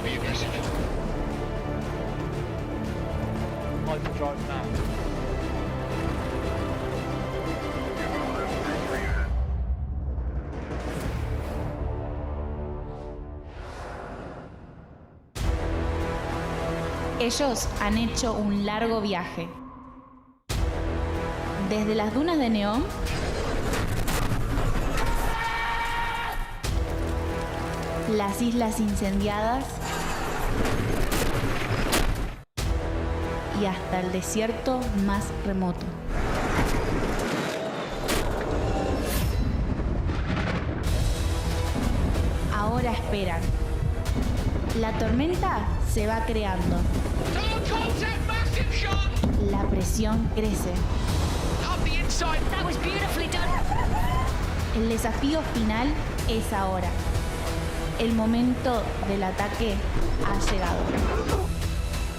be aggressive. Hyperdrive now. Ellos han hecho un largo viaje. Desde las dunas de neón las islas incendiadas y hasta el desierto más remoto. Ahora esperan. La tormenta se va creando. La presión crece. El desafío final es ahora. El momento del ataque ha llegado.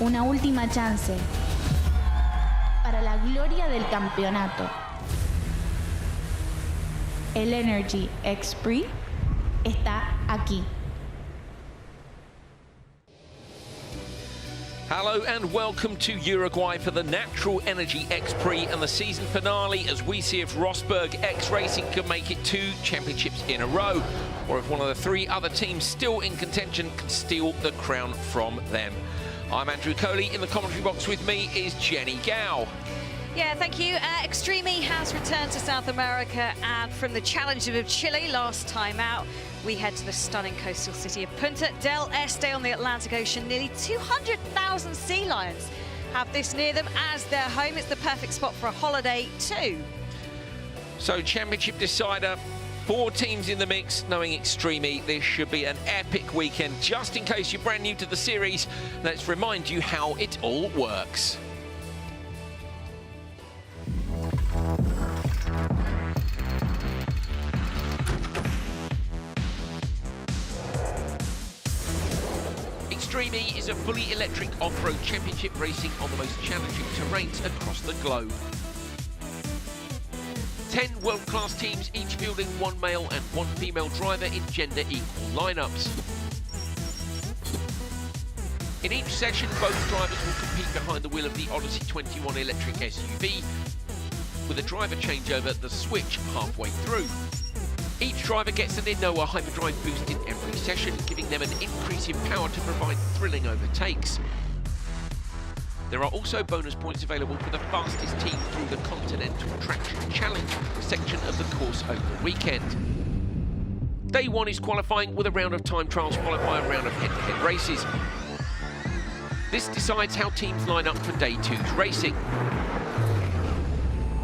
Una última chance para la gloria del campeonato. El Energy X Prix está aquí. Hello and welcome to Uruguay for the Natural Energy X Prix and the season finale, as we see if Rosberg X Racing can make it 2 championships in a row, or if one of the 3 other teams still in contention can steal the crown from them. I'm Andrew Coley. In the commentary box with me is Jenny Gao. Yeah, thank you. Extreme E has returned to South America, and from the challenge of Chile last time out, we head to the stunning coastal city of Punta del Este on the Atlantic Ocean. Nearly 200,000 sea lions have this near them as their home. It's the perfect spot for a holiday too. So, championship decider, 4 teams in the mix. Knowing Extreme E, this should be an epic weekend. Just in case you're brand new to the series, let's remind you how it all works. Extreme E is a fully electric off-road championship racing on the most challenging terrains across the globe. 10 world-class teams, each fielding 1 male and 1 female driver in gender-equal lineups. In each session, both drivers will compete behind the wheel of the Odyssey 21 electric SUV, with a driver changeover, the switch, halfway through. Each driver gets an Innoa hyperdrive boost in every session, giving them an increase in power to provide thrilling overtakes. There are also bonus points available for the fastest team through the Continental Traction Challenge section of the course over the weekend. Day 1 is qualifying, with a round of time trials followed by a round of head-to-head races. This decides how teams line up for Day 2's racing.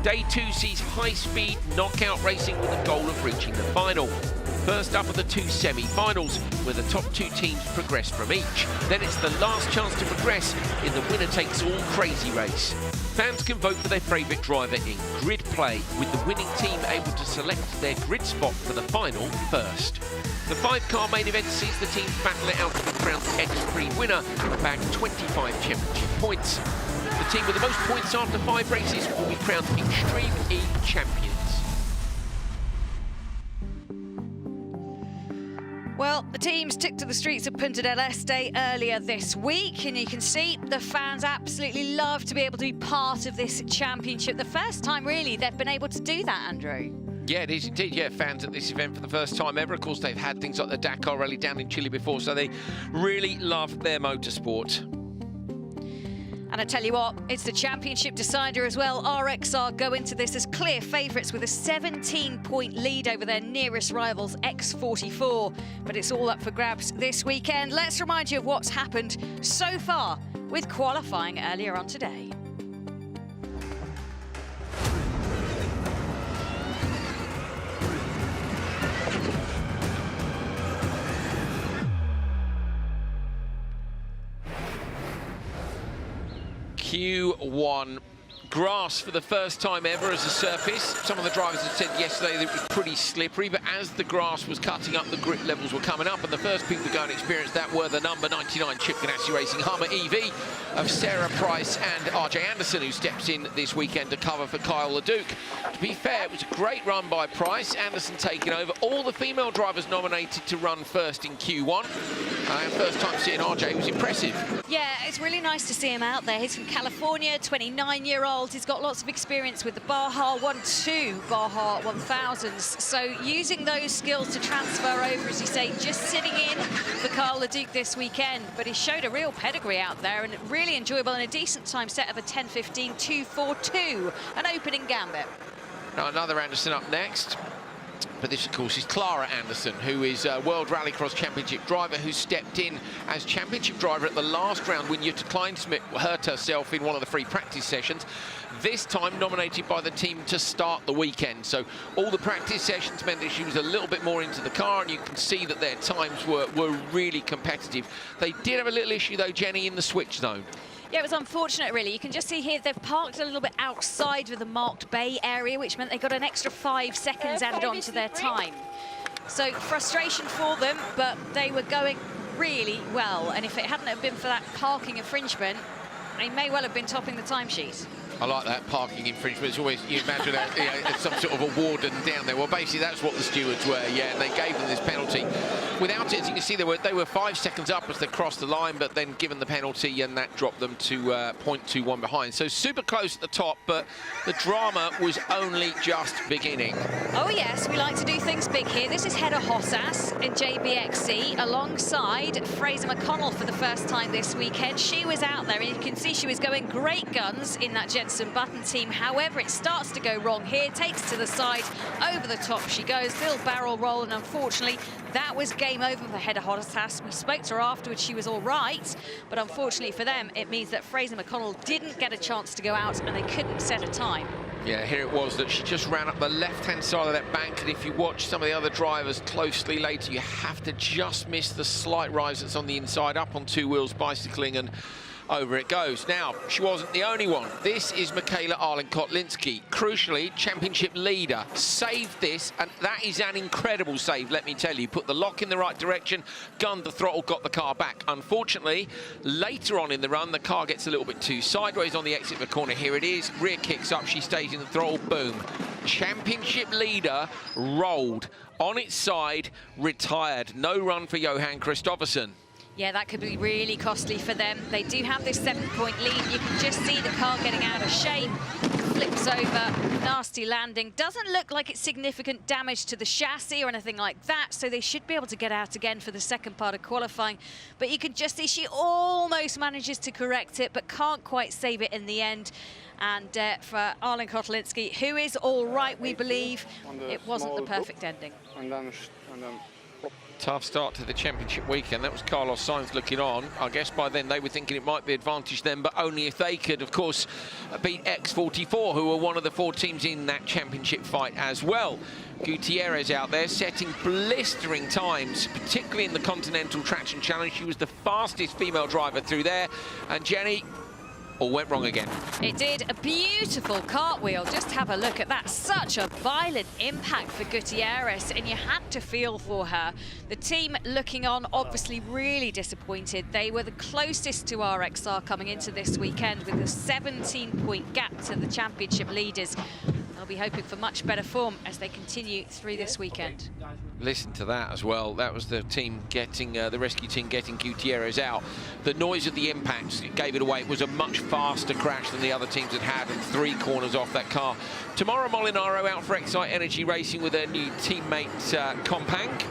Day 2 sees high-speed knockout racing with the goal of reaching the final. First up are the 2 semi-finals, where the top 2 teams progress from each. Then it's the last chance to progress in the winner-takes-all crazy race. Fans can vote for their favourite driver in grid play, with the winning team able to select their grid spot for the final first. The 5-car main event sees the teams battle it out to be crowned X Prix winner and bag 25 championship points. The team with the most points after 5 races will be crowned Extreme E champions. Well, the teams took to the streets of Punta del Este earlier this week, and you can see the fans absolutely love to be able to be part of this championship. The first time, really, they've been able to do that, Andrew. Yeah, it is indeed. Yeah, fans at this event for the first time ever. Of course, they've had things like the Dakar Rally down in Chile before, so they really love their motorsport. And I tell you what, it's the championship decider as well. RXR go into this as clear favourites with a 17-point lead over their nearest rivals, X44. But it's all up for grabs this weekend. Let's remind you of what's happened so far with qualifying earlier on today. Q1 grass for the first time ever as a surface. Some of the drivers had said yesterday that it was pretty slippery, but as the grass was cutting up, the grip levels were coming up, and the first people to go and experience that were the number 99 Chip Ganassi Racing Hummer EV of Sarah Price and RJ Anderson, who steps in this weekend to cover for Kyle LeDuc. To be fair, it was a great run by Price. Anderson taking over. All the female drivers nominated to run first in Q1. And first time seeing RJ was impressive. Yeah, it's really nice to see him out there. He's from California, 29-year-old. He's got lots of experience with the Baja 1-2, Baja 1000s. So using those skills to transfer over, as you say, just sitting in for Kyle LeDuc this weekend. But he showed a real pedigree out there and really enjoyable and a decent time set of a 10:15.242, an opening gambit. Now another Anderson up next. But this, of course, is Clara Anderson, who is a World Rallycross Championship driver who stepped in as championship driver at the last round when Jutta Kleinsmith hurt herself in one of the free practice sessions. This time nominated by the team to start the weekend. So all the practice sessions meant that she was a little bit more into the car, and you can see that their times were really competitive. They did have a little issue, though, Jenny, in the switch zone. Yeah, it was unfortunate, really. You can just see here they've parked a little bit outside of the marked bay area, which meant they got an extra 5 seconds added on to their time. So frustration for them, but they were going really well. And if it hadn't have been for that parking infringement, they may well have been topping the timesheet. I like that, parking infringement. It's always, you imagine some sort of a warden down there. Well, basically, that's what the stewards were, yeah, and they gave them this penalty. Without it, as you can see, they were 5 seconds up as they crossed the line, but then given the penalty, and that dropped them to 0.21 behind. So super close at the top, but the drama was only just beginning. Oh, yes, we like to do things big here. This is Hedda Hossas in JBXC alongside Fraser McConnell for the first time this weekend. She was out there, and you can see she was going great guns in that Jensen Button team. However, it starts to go wrong here, takes to the side, over the top she goes, little barrel roll, and unfortunately that was game over for Hedda Hossas. We spoke to her afterwards, she was all right, but unfortunately for them it means that Fraser McConnell didn't get a chance to go out and they couldn't set a time. Yeah, here it was that she just ran up the left-hand side of that bank, and if you watch some of the other drivers closely later, you have to just miss the slight rise that's on the inside, up on 2 wheels, bicycling, and over it goes. Now, she wasn't the only one. This is Michaela Arlen-Kotlinski. Crucially, championship leader. Saved this, and that is an incredible save, let me tell you. Put the lock in the right direction, gunned the throttle, got the car back. Unfortunately, later on in the run, the car gets a little bit too sideways on the exit of the corner. Here it is. Rear kicks up, she stays in the throttle, boom. Championship leader rolled on its side, retired. No run for Johan Kristoffersen. Yeah, that could be really costly for them. They do have this 7-point lead. You can just see the car getting out of shape. Flips over, nasty landing. Doesn't look like it's significant damage to the chassis or anything like that, so they should be able to get out again for the second part of qualifying. But you can just see she almost manages to correct it, but can't quite save it in the end. And for Arlen Kotlinski, who is all right, we believe, it wasn't the perfect ending. Tough start to the championship weekend. That was Carlos Sainz looking on. I guess by then they were thinking it might be advantage them, but only if they could, of course, beat X44, who were one of the 4 teams in that championship fight as well. Gutierrez out there setting blistering times, particularly in the Continental Traction Challenge. She was the fastest female driver through there. And Jenny, all went wrong again. It did. A beautiful cartwheel. Just have a look at that. Such a violent impact for Gutierrez, and you had to feel for her. The team looking on, obviously really disappointed. They were the closest to RXR coming into this weekend with a 17-point gap to the championship leaders. They'll be hoping for much better form as they continue through this weekend. Listen to that as well. That was the team getting, the rescue team getting Gutierrez out. The noise of the impacts gave it away. It was a much faster crash than the other teams had had, and 3 corners off that car. Tamara Molinaro out for Excite Energy Racing with her new teammate Compank.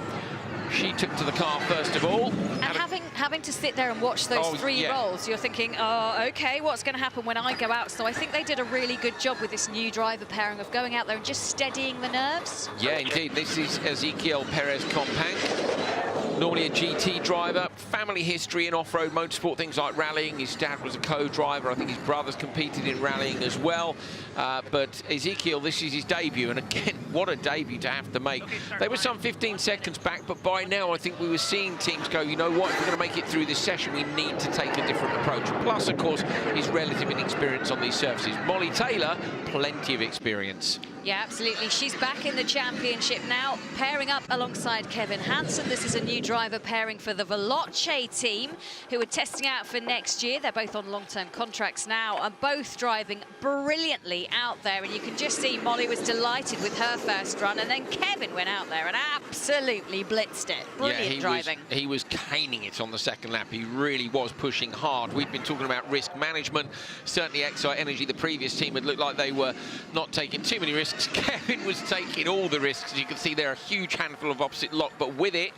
She took to the car first of all. And having to sit there and watch those 3 rolls, you're thinking, oh, OK, what's going to happen when I go out? So I think they did a really good job with this new driver pairing of going out there and just steadying the nerves. Yeah, indeed. This is Ezequiel Perez Compank. Normally a GT driver, family history in off-road motorsport, things like rallying. His dad was a co-driver. I think his brothers competed in rallying as well. But Ezekiel, this is his debut, and again, what a debut to have to make. They were some 15 seconds back, but by now I think we were seeing teams go, you know what, if we're going to make it through this session, we need to take a different approach. Plus, of course, his relative inexperience on these surfaces. Molly Taylor, plenty of experience. Yeah, absolutely. She's back in the championship now, pairing up alongside Kevin Hansen. This is a new driver pairing for the Veloce team, who are testing out for next year. They're both on long-term contracts now, and both driving brilliantly out there. And you can just see Molly was delighted with her first run, and then Kevin went out there and absolutely blitzed it. Brilliant driving. He was caning it on the second lap. He really was pushing hard. We've been talking about risk management. Certainly Excite Energy, the previous team, had looked like they were not taking too many risks. Kevin was taking all the risks. As you can see there, a huge handful of opposite lock, but with it,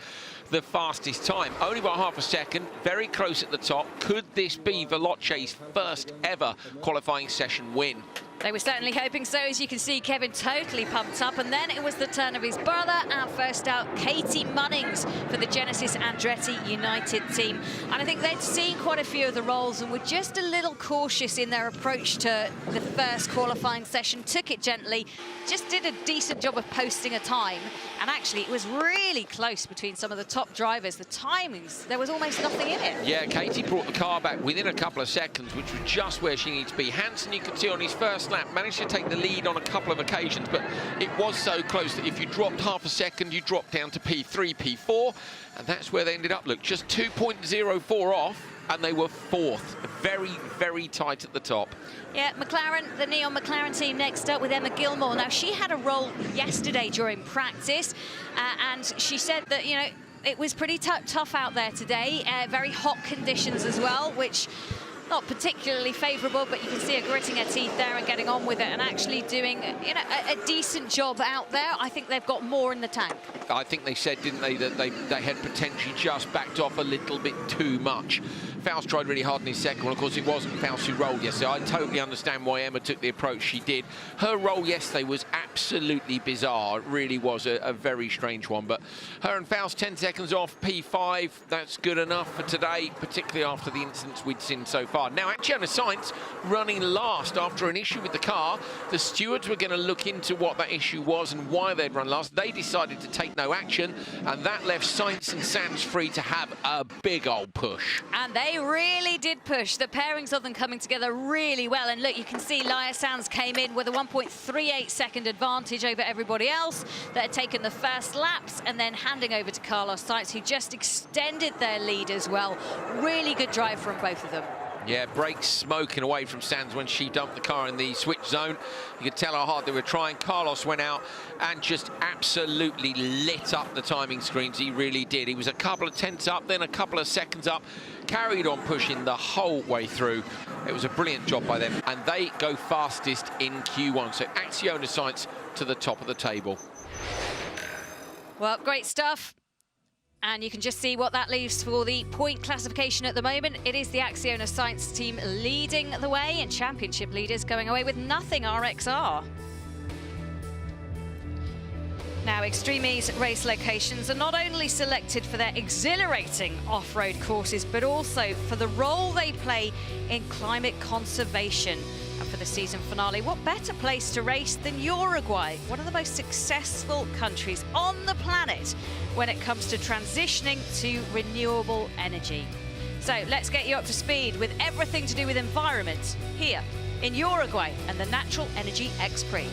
the fastest time. Only about half a second, very close at the top. Could this be Veloce's first ever qualifying session win? They were certainly hoping so. As you can see, Kevin totally pumped up, and then it was the turn of his brother, and first out, Katie Munnings for the Genesis Andretti United team. And I think they'd seen quite a few of the roles and were just a little cautious in their approach to the first qualifying session, took it gently, just did a decent job of posting a time, and actually it was really close between some of the top drivers. The timings, there was almost nothing in it. Yeah, Katie brought the car back within a couple of seconds, which was just where she needed to be. Hansen, you could see on his first lap, managed to take the lead on a couple of occasions, but it was so close that if you dropped half a second, you dropped down to P3, P4, and that's where they ended up. Look, just 2.04 off, and they were fourth. Very, very tight at the top. Yeah, McLaren, the Neon McLaren team next up with Emma Gilmore. Now, she had a role yesterday during practice, and she said that, you know, it was pretty tough out there today. Very hot conditions as well, which not particularly favourable, but you can see her gritting her teeth there and getting on with it and actually doing, you know, a decent job out there. I think they've got more in the tank. I think they said, didn't they, that they had potentially just backed off a little bit too much. Faust tried really hard in his second one. Of course, it wasn't Faust who rolled yesterday. I totally understand why Emma took the approach she did. Her roll yesterday was absolutely bizarre. It really was a very strange one. But her and Faust 10 seconds off P5. That's good enough for today, particularly after the incidents we'd seen so far. Now, Acciona Sainz running last after an issue with the car. The stewards were going to look into what that issue was and why they'd run last. They decided to take no action, and that left Sainz and Sands free to have a big old push. And they really did push. The pairings of them coming together really well. And look, you can see Laia Sands came in with a 1.38 second advantage over everybody else that had taken the first laps, and then handing over to Carlos Sainz, who just extended their lead as well. Really good drive from both of them. Yeah, brakes smoking away from Sands when she dumped the car in the switch zone. You could tell how hard they were trying. Carlos went out and just absolutely lit up the timing screens. He really did. He was a couple of tenths up, then a couple of seconds up, carried on pushing the whole way through. It was a brilliant job by them, and they go fastest in Q1. So Acciona Sainz to the top of the table. Well, great stuff. And you can just see what that leaves for the point classification at the moment. It is the Acciona Sainz team leading the way, and championship leaders going away with nothing, RXR. Now, Extreme's race locations are not only selected for their exhilarating off-road courses, but also for the role they play in climate conservation. And for the season finale, what better place to race than Uruguay, one of the most successful countries on the planet when it comes to transitioning to renewable energy. So let's get you up to speed with everything to do with environment here in Uruguay and the Natural Energy X Prix.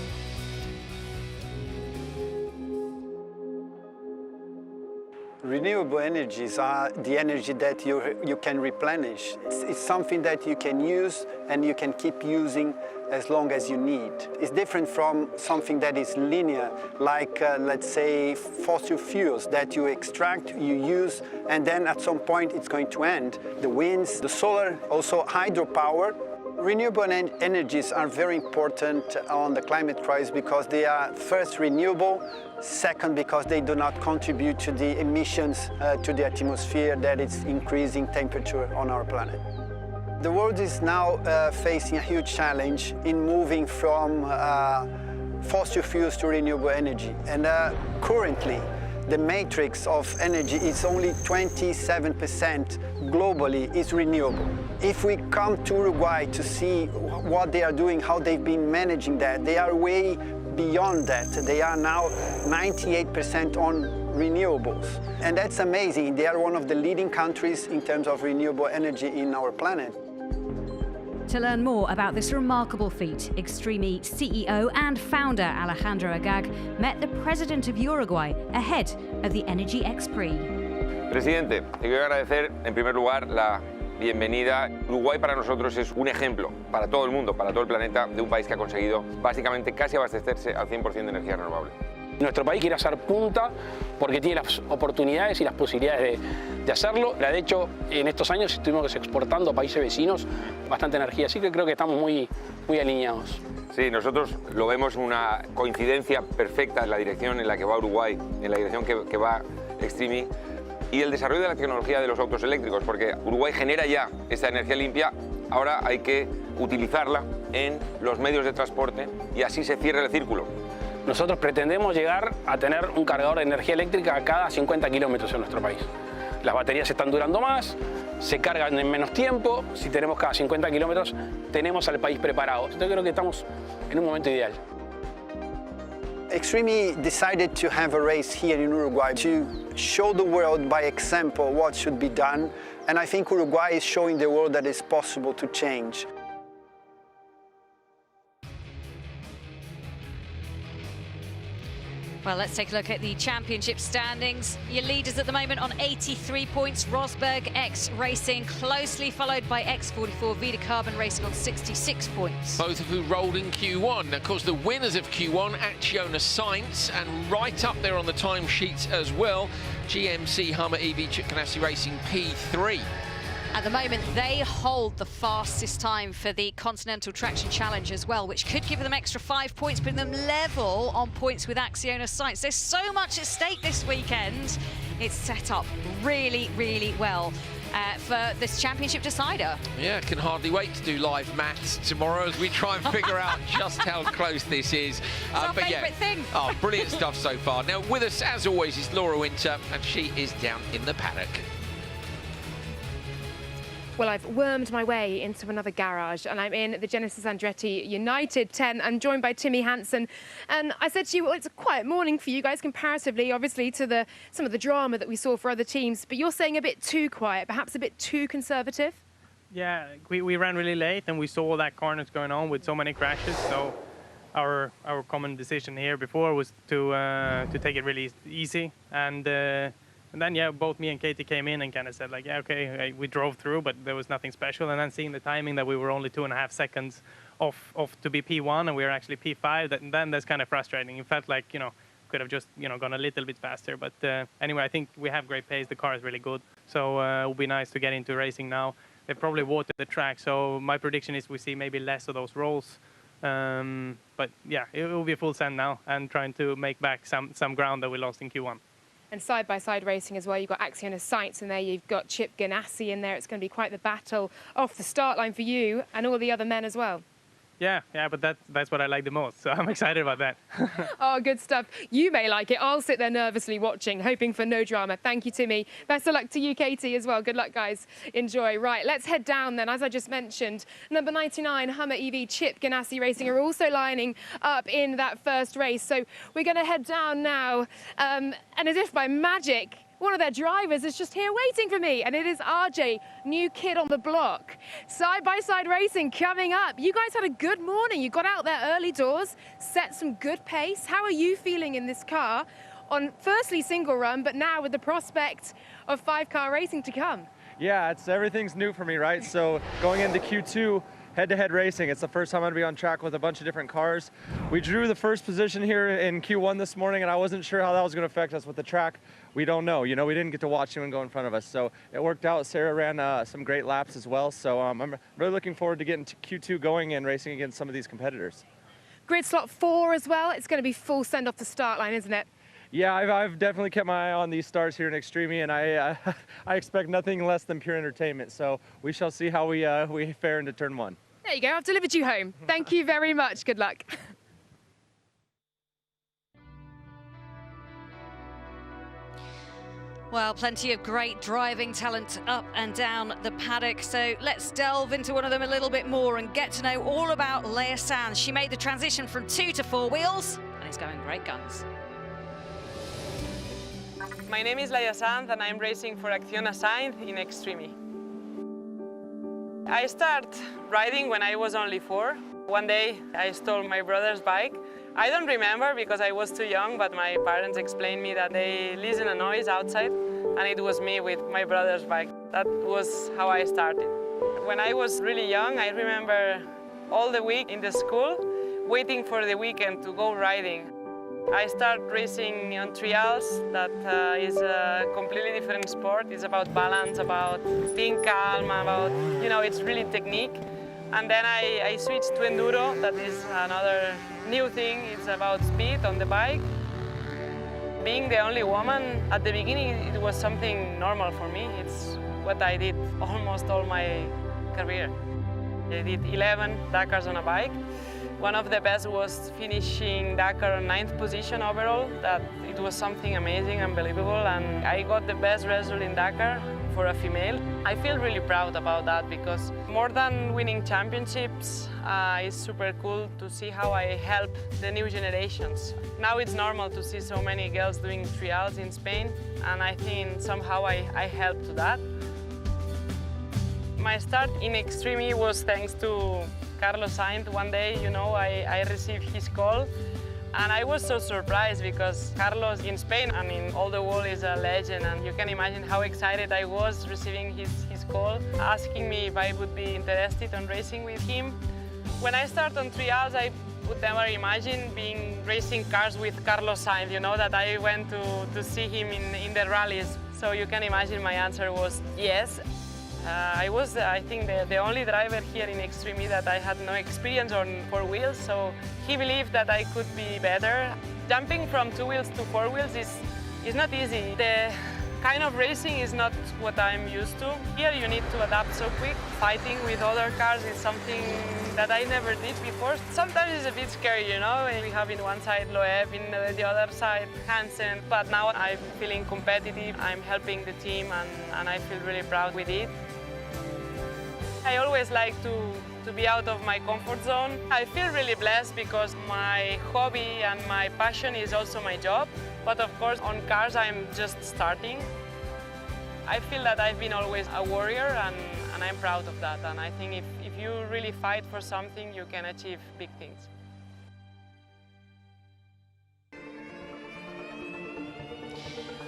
Renewable energies are the energy that you can replenish. It's something that you can use and you can keep using as long as you need. It's different from something that is linear, like let's say fossil fuels that you extract, you use, and then at some point it's going to end. The winds, the solar, also hydropower. Renewable energies are very important on the climate crisis because they are first renewable, second because they do not contribute to the emissions to the atmosphere that is increasing temperature on our planet. The world is now facing a huge challenge in moving from fossil fuels to renewable energy, and currently The matrix of energy is only 27% globally is renewable. If we come to Uruguay to see what they are doing, how they've been managing that, they are way beyond that. They are now 98% on renewables. And that's amazing. They are one of the leading countries in terms of renewable energy in our planet. To learn more about this remarkable feat, Extreme CEO and founder Alejandro Agag met the president of Uruguay ahead of the Energy X Prix. Presidente, te quiero agradecer en primer lugar la bienvenida. Uruguay para nosotros es un ejemplo, para todo el mundo, para todo el planeta, de un país que ha conseguido básicamente casi abastecerse al 100% de energía renovable. Nuestro país quiere hacer punta porque tiene las oportunidades y las posibilidades de hacerlo. De hecho, en estos años estuvimos exportando a países vecinos bastante energía, así que creo que estamos muy alineados. Sí, nosotros lo vemos una coincidencia perfecta en la dirección en la que va Uruguay, en la dirección que va Extreme, y el desarrollo de la tecnología de los autos eléctricos, porque Uruguay genera ya esta energía limpia, ahora hay que utilizarla en los medios de transporte y así se cierra el círculo. Nosotros pretendemos llegar a tener un cargador de energía eléctrica a cada 50 kilómetros en nuestro país. Las baterías están durando más, se cargan en menos tiempo. Si tenemos cada 50 kilómetros, tenemos al país preparado. Yo creo que estamos en un momento ideal. Extreme decided to have a race here in Uruguay to show the world by example what should be done. And I think Uruguay is showing the world that it's possible to change. Well, let's take a look at the championship standings. Your leaders at the moment on 83 points. Rosberg, X Racing, closely followed by X44 Vida Carbon Racing on 66 points. Both of who rolled in Q1. Of course, the winners of Q1, Acciona Sainz, and right up there on the timesheets as well, GMC Hummer EV Chip Ganassi Racing P3. At the moment, they hold the fastest time for the Continental Traction Challenge as well, which could give them extra 5 points, putting them level on points with Acciona Sainz. There's so much at stake this weekend. It's set up really, really well for this championship decider. Yeah, can hardly wait to do live maths tomorrow as we try and figure out just how close this is. It's our favourite thing. Oh, brilliant stuff so far. Now, with us, as always, is Laura Winter, and she is down in the paddock. Well, I've wormed my way into another garage and I'm in the Genesis Andretti United 10. I'm joined by Timmy Hansen. And I said to you, well, it's a quiet morning for you guys comparatively, obviously, to some of the drama that we saw for other teams. But you're saying a bit too quiet, perhaps a bit too conservative? Yeah, we ran really late and we saw that carnage going on with so many crashes. So our common decision here before was to take it really easy. And then, yeah, both me and Katie came in and kind of said, like, yeah, okay, we drove through, but there was nothing special. And then seeing the timing that we were only 2.5 seconds off to be P1 and we were actually P5, then that's kind of frustrating. It felt like, could have just, gone a little bit faster. But anyway, I think we have great pace. The car is really good. So it will be nice to get into racing now. They've probably watered the track. So my prediction is we see maybe less of those rolls. But yeah, it will be a full send now and trying to make back some ground that we lost in Q1. And side-by-side racing as well, you've got Acciona Sainz in there, you've got Chip Ganassi in there. It's going to be quite the battle off the start line for you and all the other men as well. Yeah, but that's what I like the most, so I'm excited about that. Oh, good stuff. You may like it. I'll sit there nervously watching, hoping for no drama. Thank you, Timmy. Best of luck to you, Katie, as well. Good luck, guys. Enjoy. Right, let's head down then. As I just mentioned, number 99, Hummer EV Chip Ganassi Racing are also lining up in that first race. So we're going to head down now, and as if by magic, one of their drivers is just here waiting for me, and it is RJ, new kid on the block. Side-by-side racing coming up. You guys had a good morning. You got out there early doors, set some good pace. How are you feeling in this car on firstly single run, but now with the prospect of 5-car racing to come? Yeah, everything's new for me, right? So going into Q2, head-to-head racing. It's the first time I'm going to be on track with a bunch of different cars. We drew the first position here in Q1 this morning, and I wasn't sure how that was going to affect us with the track. We don't know. We didn't get to watch anyone go in front of us. So it worked out. Sarah ran some great laps as well. So I'm really looking forward to getting to Q2 going and racing against some of these competitors. Grid slot 4 as well. It's going to be full send off the start line, isn't it? Yeah, I've definitely kept my eye on these stars here in Extreme, and I expect nothing less than pure entertainment. So we shall see how we fare into turn 1. There you go. I've delivered you home. Thank you very much. Good luck. Well, plenty of great driving talent up and down the paddock. So let's delve into one of them a little bit more and get to know all about Leia Sanz. She made the transition from 2 to 4 wheels and is going great guns. My name is Leia Sanz and I'm racing for Acciona Sainz in Extreme. I started riding when I was only 4. One day I stole my brother's bike. I don't remember because I was too young, but my parents explained me that they listened a noise outside and it was me with my brother's bike. That was how I started. When I was really young, I remember all the week in the school waiting for the weekend to go riding. I started racing on trials. That is a completely different sport. It's about balance, about being calm, about, you know, it's really technique. And then I switched to enduro. That is another new thing. It's about speed on the bike. Being the only woman, at the beginning it was something normal for me. It's what I did almost all my career. I did 11 Dakars on a bike. One of the best was finishing Dakar on 9th position overall. That it was something amazing, unbelievable, and I got the best result in Dakar for a female. I feel really proud about that because more than winning championships, it's super cool to see how I help the new generations. Now it's normal to see so many girls doing trials in Spain, and I think somehow I helped to that. My start in Extreme was thanks to Carlos Sainz. One day, you know, I received his call and I was so surprised because Carlos in Spain and in all the world is a legend, and you can imagine how excited I was receiving his call, asking me if I would be interested in racing with him. When I started on trials, I would never imagine being racing cars with Carlos Sainz, you know, that I went to see him in the rallies. So you can imagine my answer was yes. I was, I think, the only driver here in Extreme that I had no experience on 4 wheels, so he believed that I could be better. Jumping from 2 wheels to 4 wheels is not easy. The kind of racing is not what I'm used to. Here you need to adapt so quick. Fighting with other cars is something that I never did before. Sometimes it's a bit scary, you know. We have in one side Loeb, in the other side Hansen. But now I'm feeling competitive. I'm helping the team and I feel really proud with it. I always like to be out of my comfort zone. I feel really blessed because my hobby and my passion is also my job. But of course, on cars, I'm just starting. I feel that I've been always a warrior and I'm proud of that. And I think if you really fight for something, you can achieve big things.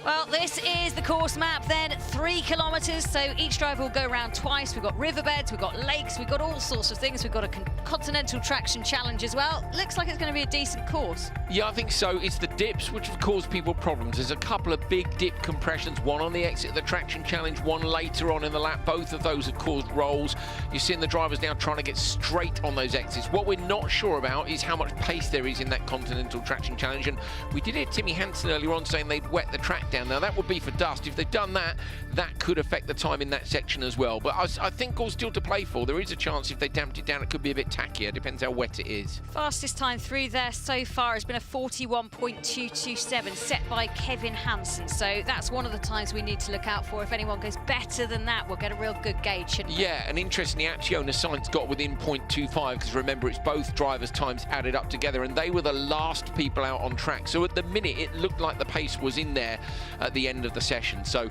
Well, this is the course map then, 3 kilometres, so each driver will go around twice. We've got riverbeds, we've got lakes, we've got all sorts of things. We've got a continental traction challenge as well. Looks like it's going to be a decent course. Yeah, I think so. It's the dips which have caused people problems. There's a couple of big dip compressions, one on the exit of the traction challenge, one later on in the lap. Both of those have caused rolls. You're seeing the drivers now trying to get straight on those exits. What we're not sure about is how much pace there is in that continental traction challenge. And we did hear Timmy Hansen earlier on saying they'd wet the track down. Now, that would be for dust. If they've done that, that could affect the time in that section as well. But I think all still to play for. There is a chance if they damped it down, it could be a bit tackier. Depends how wet it is. Fastest time through there so far has been a 41.227 set by Kevin Hansen. So that's one of the times we need to look out for. If anyone goes better than that, we'll get a real good gauge, shouldn't we? Yeah, and interestingly, Acciona Sainz got within 0.25 because remember, it's both drivers' times added up together, and they were the last people out on track. So at the minute, it looked like the pace was in there at the end of the session. So,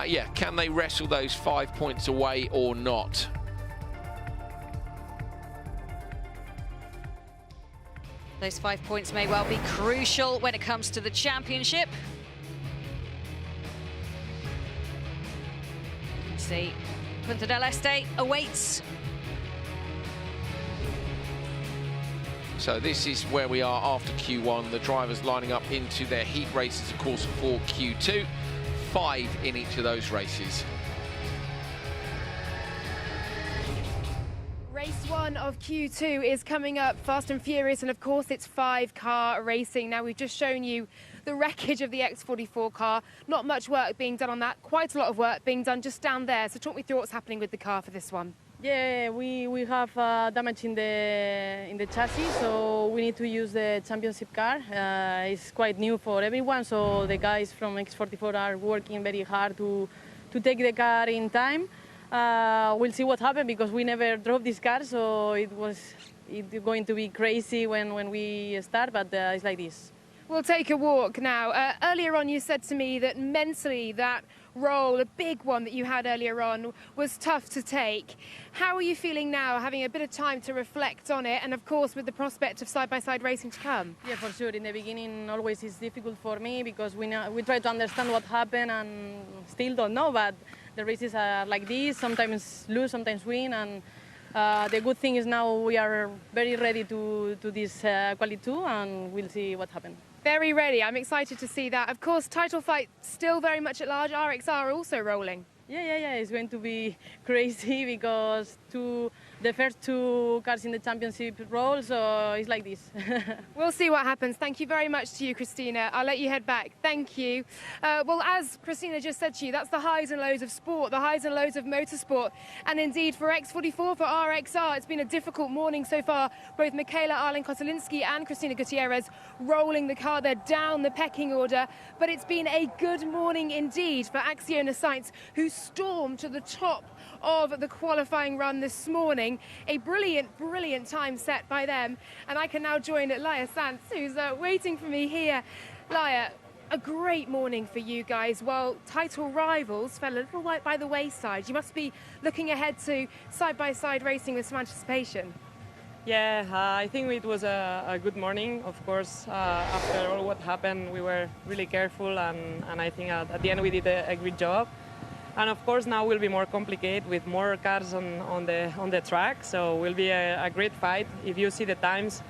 yeah, can they wrestle those 5 points away or not? Those 5 points may well be crucial when it comes to the championship. You can see Punta del Este awaits. So this is where we are after Q1. The drivers lining up into their heat races, of course, for Q2. 5 in each of those races. Race 1 of Q2 is coming up fast and furious, and of course it's 5-car racing. Now, we've just shown you the wreckage of the X44 car. Not much work being done on that, quite a lot of work being done just down there. So talk me through what's happening with the car for this one. Yeah, we have damage in the chassis, so we need to use the championship car. It's quite new for everyone, so the guys from X44 are working very hard to take the car in time. We'll see what happens because we never drove this car, so it's going to be crazy when we start, but it's like this. We'll take a walk now. Earlier on you said to me that mentally that role, a big one that you had earlier on, was tough to take. How are you feeling now, having a bit of time to reflect on it and of course with the prospect of side-by-side racing to come? Yeah, for sure. In the beginning always it's difficult for me because we try to understand what happened and still don't know, but the races are like this, sometimes lose, sometimes win, and the good thing is now we are very ready to this quali 2 and we'll see what happens. Very ready. I'm excited to see that. Of course, title fight still very much at large. RXR also rolling. Yeah. It's going to be crazy because the first two cars in the championship roll, so it's like this. We'll see what happens. Thank you very much to you, Christina. I'll let you head back. Thank you. Well, as Christina just said to you, that's the highs and lows of sport, the highs and lows of motorsport. And indeed, for X44, for RXR, it's been a difficult morning so far. Both Michaela Arlen-Kotelinski and Christina Gutierrez rolling the car. They're down the pecking order. But it's been a good morning indeed for Acciona Sainz, who stormed to the top of the qualifying run this morning. A brilliant time set by them. And I can now join Laia Sanz, who's waiting for me here. Laia, a great morning for you guys. While title rivals fell a little by the wayside, you must be looking ahead to side-by-side racing with some anticipation. Yeah, I think it was a good morning. Of course, after all what happened, we were really careful, and I think at the end we did a great job. And of course now will be more complicated with more cars on the track, so will be a great fight. If you see the times,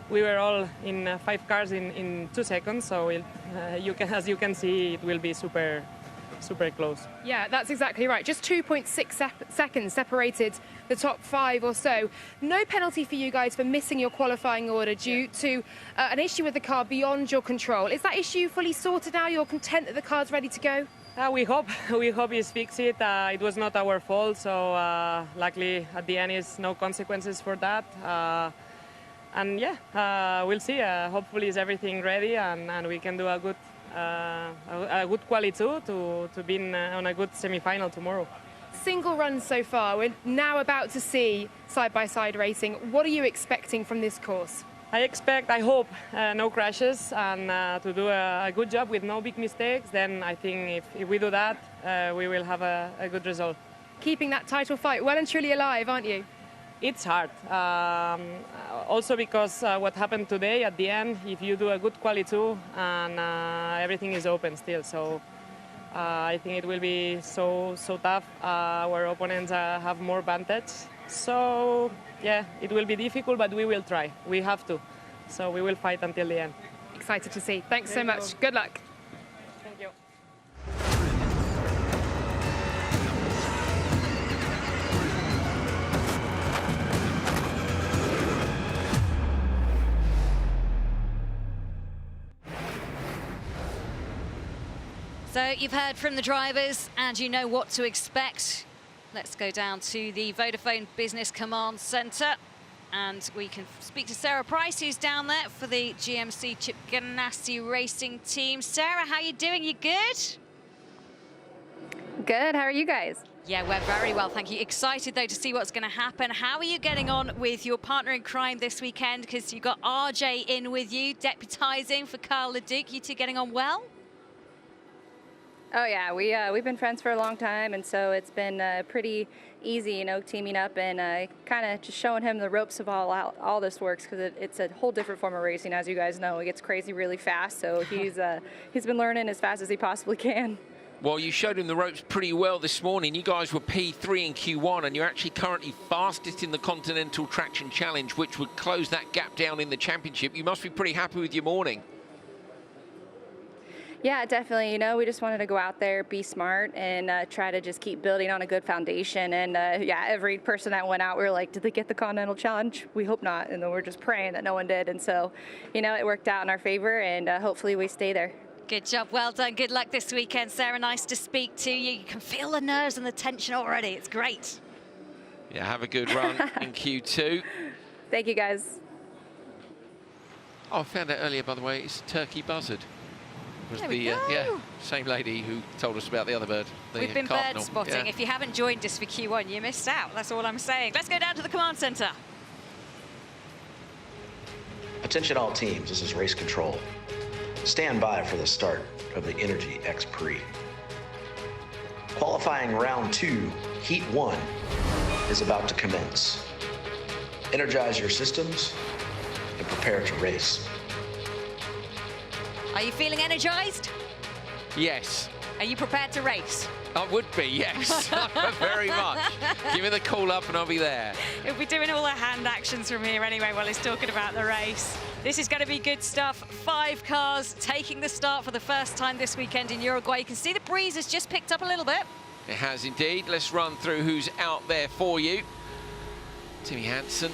we were all in 5 cars in 2 seconds, so as you can see, it will be super close. Yeah, that's exactly right. Just 2.6 seconds separated the top 5 or so. No penalty for you guys for missing your qualifying order due to an issue with the car beyond your control. Is that issue fully sorted now? You're content that the car's ready to go? We hope he's fixed it. It was not our fault, so luckily at the end is no consequences for that. And yeah, we'll see. Hopefully is everything ready and we can do a good quali 2 to be on a good semi-final tomorrow. Single runs so far. We're now about to see side-by-side racing. What are you expecting from this course? I hope no crashes and to do a good job with no big mistakes. Then I think if we do that, we will have a good result. Keeping that title fight well and truly alive, aren't you? It's hard. Also because what happened today at the end, if you do a good quali 2 and everything is open still. So I think it will be so tough. Our opponents have more advantage. So yeah, it will be difficult, but we will try. We have to. So we will fight until the end. Excited to see. Thanks so much. Good luck. Thank you. So you've heard from the drivers and you know what to expect. Let's go down to the Vodafone Business Command Centre and we can speak to Sarah Price, who's down there for the GMC Chip Ganassi racing team. Sarah, how are you doing? You good? Good. How are you guys? Yeah, we're very well, thank you. Excited, though, to see what's going to happen. How are you getting on with your partner in crime this weekend? Because you've got RJ in with you, deputising for Carl Leduc. You two getting on well? Oh yeah, we've been friends for a long time, and so it's been pretty easy, you know, teaming up and kind of just showing him the ropes of all this works, because it's a whole different form of racing, as you guys know. It gets crazy really fast, so he's been learning as fast as he possibly can. Well, you showed him the ropes pretty well this morning. You guys were P3 in Q1, and you're actually currently fastest in the Continental Traction Challenge, which would close that gap down in the championship. You must be pretty happy with your morning. Yeah, definitely. You know, we just wanted to go out there, be smart, and try to just keep building on a good foundation. And yeah, every person that went out, we were like, did they get the Continental Challenge? We hope not. And then we're just praying that no one did. And so, you know, it worked out in our favor, and hopefully we stay there. Good job. Well done. Good luck this weekend, Sarah. Nice to speak to you. You can feel the nerves and the tension already. It's great. Yeah, have a good run in Q2. Thank you, guys. Oh, I found out earlier, by the way, it's turkey buzzard. Was There we the go. yeah, same lady who told us about the other bird. The We've been cardinal. bird spotting. Yeah. If you haven't joined us for Q1, you missed out. That's all I'm saying. Let's go down to the command center. Attention all teams, this is race control. Stand by for the start of the Energy X Prix. Qualifying round 2, heat 1, is about to commence. Energize your systems and prepare to race. Are you feeling energized? Yes. Are you prepared to race? I would be, yes. Very much. Give me the call up and I'll be there. He'll be doing all the hand actions from here anyway while he's talking about the race. This is going to be good stuff. 5 cars taking the start for the first time this weekend in Uruguay. You can see the breeze has just picked up a little bit. It has indeed. Let's run through who's out there for you. Timmy Hansen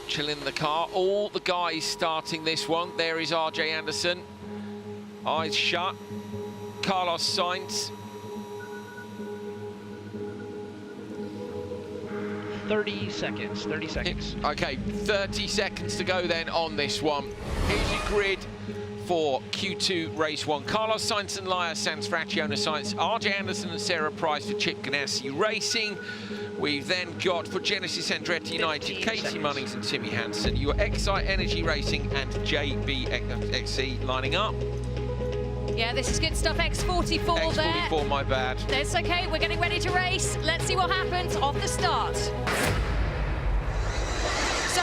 chilling in the car. All the guys starting this one. There is RJ Anderson. Eyes shut. Carlos Sainz. 30 seconds. Okay, 30 seconds to go then on this one. Here's your grid for Q2 race 1. Carlos Sainz and Laia Sanz for Acciona Sainz, RJ Anderson and Sarah Price for Chip Ganassi Racing. We've then got for Genesis Andretti United, Katie Munnings and Timmy Hansen. Your Excite Energy Racing and JBXC lining up. Yeah, this is good stuff. X44 there. X44, my bad. It's okay, we're getting ready to race. Let's see what happens off the start. So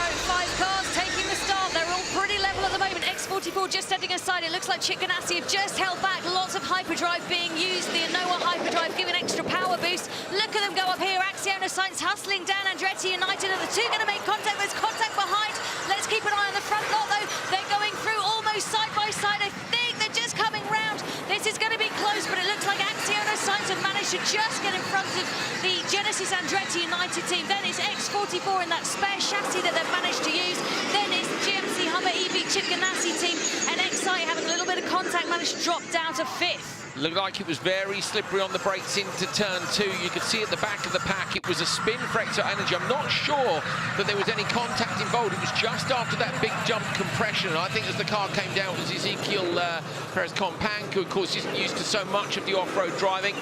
5 cars taking the start. They're all pretty level at the moment. X44 just heading aside. It looks like Chip Ganassi have just held back. Lots of hyperdrive being used. The Anoa hyperdrive giving extra power boost. Look at them go up here. Acciona Sainz hustling down Andretti United. Are the two going to make contact? There's contact behind. Let's keep an eye on the front lot though. They're going through almost side by side. I think they're just coming round. This is going to be close, but it looks like Acciona Sainz have managed to just get in front of the Genesis Andretti United team. Then it's X44 in that spare chassis that they've managed to use. Then it's the GMC Hummer EV Chip Ganassi team, and Excite having a little bit of contact, managed to drop down to 5th. Looked like it was very slippery on the brakes into turn 2. You could see at the back of the pack it was a spin for Excite Energy. I'm not sure that there was any contact involved. It was just after that big jump compression. I think as the car came down, it was Ezekiel Perez-Compang, who of course isn't used to so much of the off-road driving,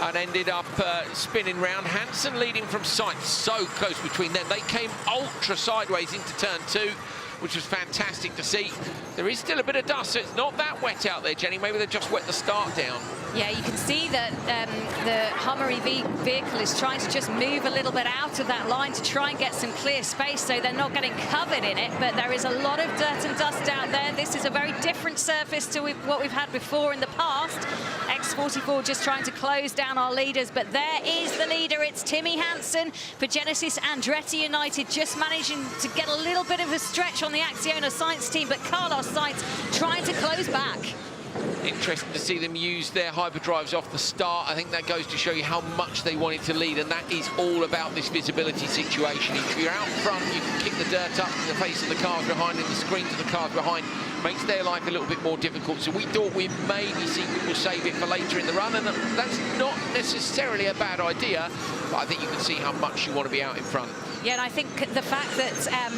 and ended up spinning round. Hansen leading from sight, so close between them. They came ultra sideways into turn 2, which was fantastic to see. There is still a bit of dust, so it's not that wet out there, Jenny. Maybe they've just wet the start down. Yeah, you can see that the Hummer EV vehicle is trying to just move a little bit out of that line to try and get some clear space, so they're not getting covered in it, but there is a lot of dirt and dust out there. This is a very different surface to what we've had before in the past. X44 just trying to close down our leaders, but there is the leader. It's Timmy Hansen for Genesis Andretti United, just managing to get a little bit of a stretch on the Acciona Sainz team, but Carlos Sainz trying to close back. Interesting to see them use their hyperdrives off the start. I think that goes to show you how much they wanted to lead, and that is all about this visibility situation. If you're out front, you can kick the dirt up in the face of the cars behind, and the screens of the cars behind. Makes their life a little bit more difficult. So we thought we'd maybe see people save it for later in the run, and that's not necessarily a bad idea, but I think you can see how much you want to be out in front. Yeah, and I think the fact that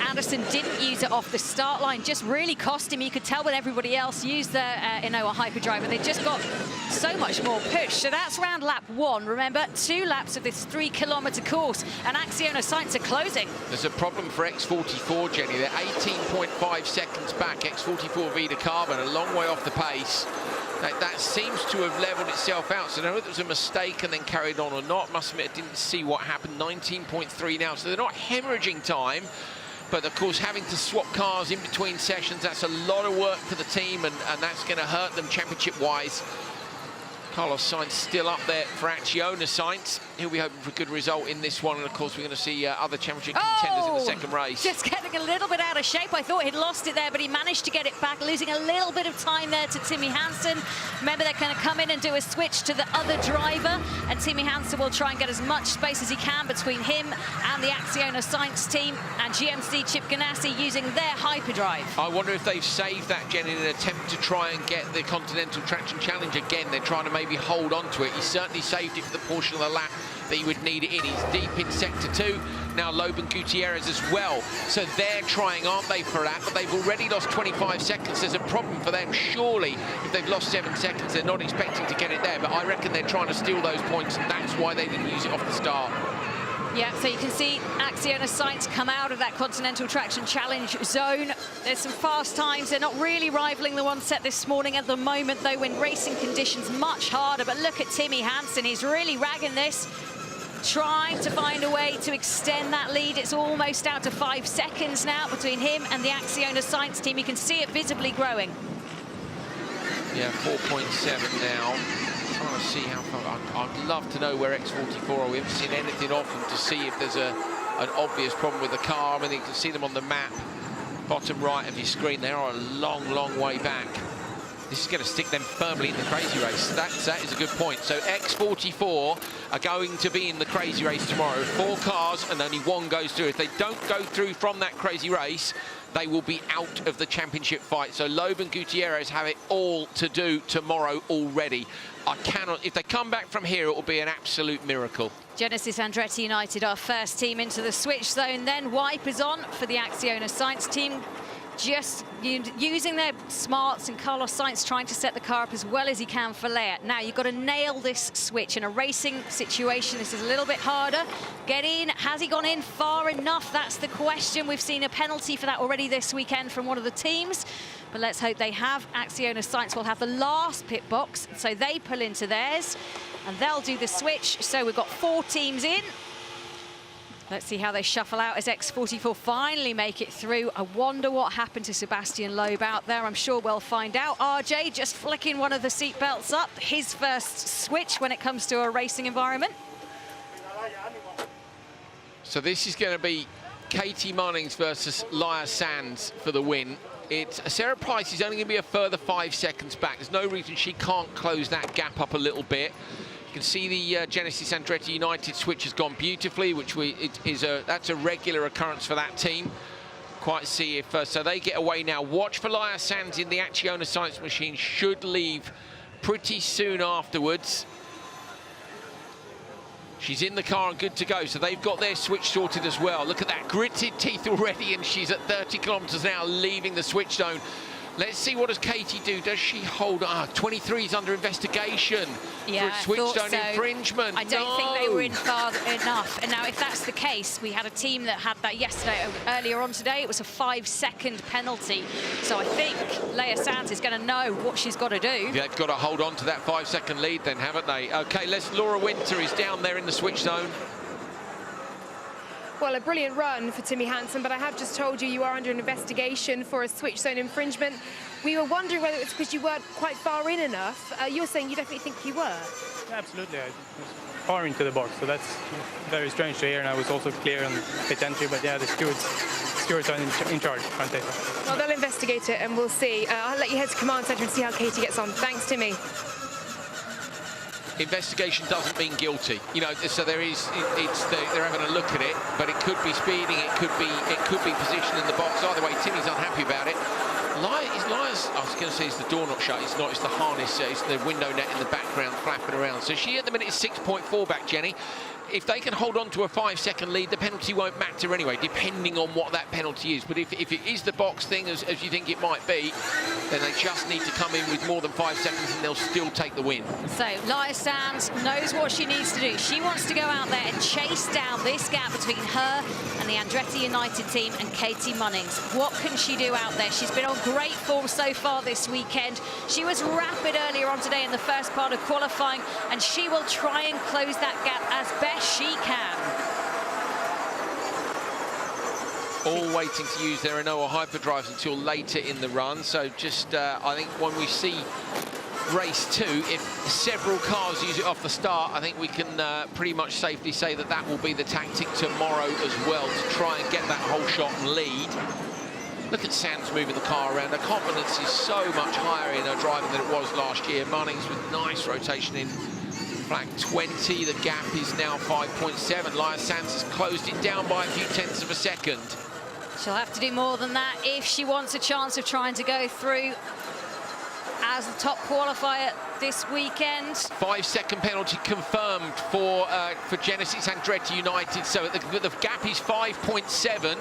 Anderson didn't use it off the start line just really cost him. You could tell when everybody else used their Anoa hyperdrive, and they just got so much more push. So that's round lap 1. Remember, 2 laps of this 3-kilometre course, and Acciona Sainz are closing. There's a problem for X44, Jenny. They're 18.5 seconds back. X44 Vida Carbon, a long way off the pace. That seems to have levelled itself out. So I don't know if it was a mistake and then carried on or not. Must admit, I didn't see what happened. 19.3 now, so they're not hemorrhaging time. But of course, having to swap cars in between sessions, that's a lot of work for the team, and that's going to hurt them championship-wise. Carlos Sainz still up there for Acciona Sainz. He'll be hoping for a good result in this one, and of course we're going to see other championship contenders in the second race. Just getting a little bit out of shape. I thought he'd lost it there, but he managed to get it back, losing a little bit of time there to Timmy Hansen. Remember, they're going to come in and do a switch to the other driver, and Timmy Hansen will try and get as much space as he can between him and the Acciona Sainz team, and GMC Chip Ganassi using their hyperdrive. I wonder if they've saved that, Jen, in an attempt to try and get the Continental Traction Challenge again. They're trying to maybe hold on to it. He certainly saved it for the portion of the lap that he would need it in. He's deep in sector 2. Now Loeb and Gutierrez as well. So they're trying, aren't they, for that? But they've already lost 25 seconds. There's a problem for them. Surely, if they've lost 7 seconds, they're not expecting to get it there. But I reckon they're trying to steal those points, and that's why they didn't use it off the start. Yeah, so you can see Acciona Sainz come out of that Continental Traction Challenge zone. There's some fast times. They're not really rivaling the one set this morning at the moment, though, when racing conditions much harder. But look at Timmy Hansen. He's really ragging this, trying to find a way to extend that lead. It's almost out to 5 seconds now between him and the Acciona Sainz team. You can see it visibly growing. Yeah, 4.7 now. Trying to see how far. I'd love to know where X44 are. We haven't seen anything of them to see if there's an obvious problem with the car. I mean, you can see them on the map, bottom right of your screen. They are a long, long way back. This is going to stick them firmly in the crazy race. That is a good point. So X44 are going to be in the crazy race tomorrow. 4 cars and only 1 goes through. If they don't go through from that crazy race, they will be out of the championship fight. So Loeb and Gutierrez have it all to do tomorrow already. I cannot, if they come back from here, it will be an absolute miracle. Genesis Andretti United, our first team into the switch zone. Then wipers on for the Acciona Sainz team. Just using their smarts, and Carlos Sainz trying to set the car up as well as he can for Leia. Now, you've got to nail this switch. In a racing situation, this is a little bit harder. Get in. Has he gone in far enough? That's the question. We've seen a penalty for that already this weekend from one of the teams. But let's hope they have. Acciona Sainz will have the last pit box, so they pull into theirs, and they'll do the switch. So we've got 4 teams in. Let's see how they shuffle out as X44 finally make it through. I wonder what happened to Sebastian Loeb out there. I'm sure we'll find out. RJ just flicking one of the seat belts up. His first switch when it comes to a racing environment. So this is going to be Katie Munnings versus Laia Sanz for the win. Sarah Price is only going to be a further 5 seconds back. There's no reason she can't close that gap up a little bit. You can see the Genesis Andretti United switch has gone beautifully, which that's a regular occurrence for that team. Quite see if so they get away now. Watch for Laia Sanz in the Acciona Sainz machine. Should leave pretty soon afterwards. She's in the car and good to go, so they've got their switch sorted as well. Look at that, gritted teeth already, and she's at 30 kilometers now, leaving the switch zone. Let's see, what does Katie do? Does she hold? 23 is under investigation for switch zone infringement. I don't think they were in far enough. And now, if that's the case, we had a team that had that yesterday. Earlier on today, it was a 5-second penalty. So I think Laia Sanz is going to know what she's got to do. Yeah, they've got to hold on to that 5-second lead then, haven't they? OK, Laura Winter is down there in the switch zone. Well, a brilliant run for Timmy Hansen, but I have just told you are under an investigation for a switch zone infringement. We were wondering whether it's because you weren't quite far in enough. You're saying you definitely think you were? Absolutely. I was far into the box, so that's very strange to hear, and I was also clear on pit entry, but yeah, the stewards are in charge, aren't they? Well, they'll investigate it, and we'll see. I'll let you head to command centre and see how Katie gets on. Thanks, Timmy. Investigation doesn't mean guilty, you know. So they're having a look at it, but it could be speeding, it could be position in the box. Either way, Timmy's unhappy about it. Laia's, I was going to say, is the door not shut? It's not. It's the harness. It's the window net in the background flapping around. So she at the minute is 6.4 back, Jenny. If they can hold on to a 5-second lead, the penalty won't matter anyway, depending on what that penalty is. But if it is the box thing, as you think it might be, then they just need to come in with more than 5 seconds and they'll still take the win. So Laia Sanz knows what she needs to do. She wants to go out there and chase down this gap between her and the Andretti United team and Katie Munnings. What can she do out there? She's been on great form so far this weekend. She was rapid earlier on today in the first part of qualifying, and she will try and close that gap as best she can. All waiting to use their Renault hyperdrives until later in the run. So just, I think when we see race 2, if several cars use it off the start, I think we can pretty much safely say that that will be the tactic tomorrow as well, to try and get that whole shot and lead. Look at Sanz moving the car around. Her confidence is so much higher in her driving than it was last year. Munnings with nice rotation in flag 20. The gap is now 5.7. Laia Sanz has closed it down by a few tenths of a second. She'll have to do more than that if she wants a chance of trying to go through. as the top qualifier this weekend. 5-second penalty confirmed for Genesis Andretti United, so the gap is 5.7.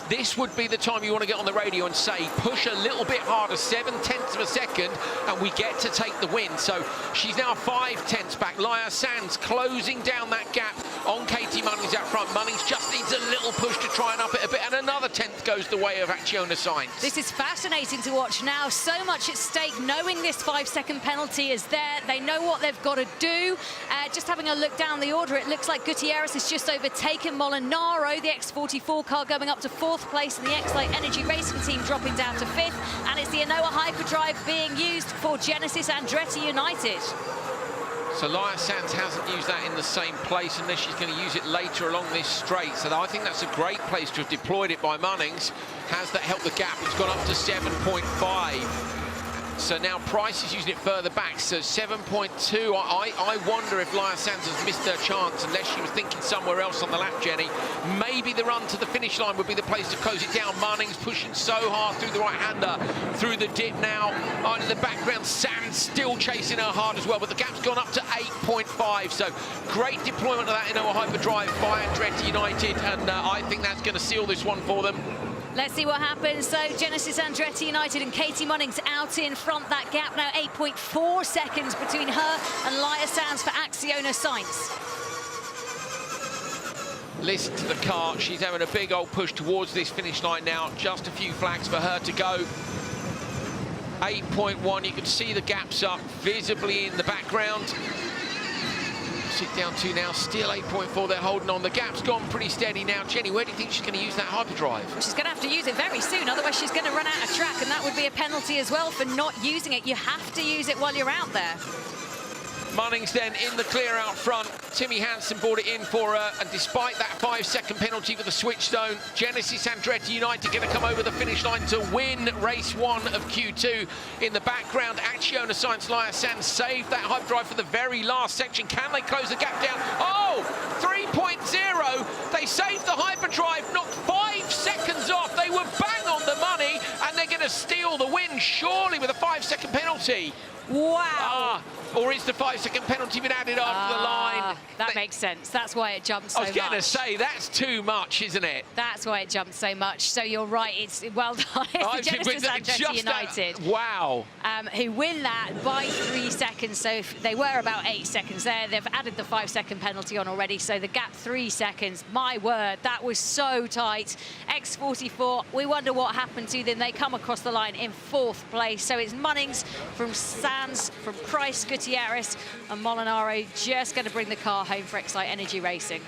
This would be the time you want to get on the radio and say, push a little bit harder, 0.7 of a second, and we get to take the win. So she's now 0.5 back. Laia Sanz closing down that gap on Katie Munnings out front. Munnings just needs a little push to try and up it a bit, and another 10th goes the way of Acciona Sainz. This is fascinating to watch now. So much at stake, knowing this 5-second penalty is there. They know what they've got to do. Just having a look down the order, it looks like Gutierrez has just overtaken Molinaro, the X44 car going up to 4th place, and the X-Lite Energy Racing team dropping down to 5th. And it's the Anoa Hyperdrive being used for Genesis Andretti United. So Laia Sanz hasn't used that in the same place unless she's going to use it later along this straight. So I think that's a great place to have deployed it by Munnings. Has that helped the gap? It's gone up to 7.5. So now Price is using it further back, so 7.2. I wonder if Laia Sanz has missed her chance unless she was thinking somewhere else on the lap, Jenny. Maybe the run to the finish line would be the place to close it down. Munnings pushing so hard through the right-hander, through the dip now. In the background, Sanz still chasing her hard as well, but the gap's gone up to 8.5. So great deployment of that Anoa Hyperdrive by Andretti United, and I think that's going to seal this one for them. Let's see what happens. So Genesis Andretti United and Katie Munnings out in front. That gap now 8.4 seconds between her and Laia Sanz for Acciona Sainz. Listen to the car. She's having a big old push towards this finish line now. Just a few flags for her to go. 8.1. You can see the gaps up visibly in the background. It down to now, still 8.4. They're holding on. The gap's gone pretty steady now. Jenny, where do you think she's going to use that hyperdrive? Well, she's going to have to use it very soon, otherwise she's going to run out of track, and that would be a penalty as well for not using it. You have to use it while you're out there. Munnings then in the clear out front. Timmy Hansen brought it in for her, and despite that 5-second penalty for the switch zone, Genesis Andretti United going to come over the finish line to win race 1 of Q2. In the background, Acciona Sainz, Laia Sanz saved that hyperdrive for the very last section. Can they close the gap down? Oh, 3.0. They saved the hyperdrive, knocked 5 seconds off. They were bang on the money, and they're going to steal the win, surely, with a 5-second penalty. Wow. Or is the 5-second penalty been added after the line? That makes sense. That's why it jumped so much. I was going to say, that's too much, isn't it? That's why it jumped so much. So you're right. It's well done. It's Genesis Andretti United. Wow. Who win that by 3 seconds. So if they were about 8 seconds there. They've added the 5-second penalty on already. So the gap 3 seconds. My word, that was so tight. X44, we wonder what happened to them. They come across the line in 4th place. So it's Munnings from Sanz, from Price, Gutierrez, and Molinaro just going to bring the car home for X-Lite Energy Racing.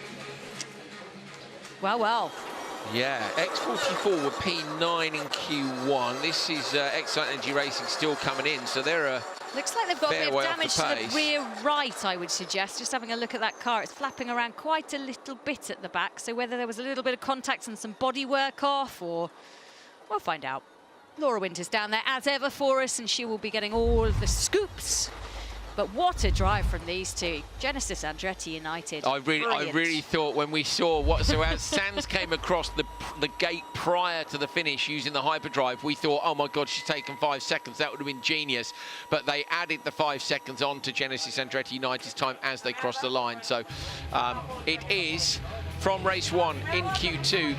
Well, well. Yeah, X44 were P9 in Q1. This is X-Lite Energy Racing still coming in, so they're a looks like they've got a bit of damage to the pace. rear right, I would suggest. Just having a look at that car, it's flapping around quite a little bit at the back, so whether there was a little bit of contact and some body work off, or we'll find out. Laura Winter's down there as ever for us, and she will be getting all of the scoops. But what a drive from these two. Genesis Andretti United. I really thought when we saw as Sanz came across the gate prior to the finish using the hyperdrive, we thought, oh my God, she's taken 5 seconds. That would have been genius. But they added the 5 seconds on to Genesis Andretti United's time as they crossed the line. So it is from race 1 in Q2.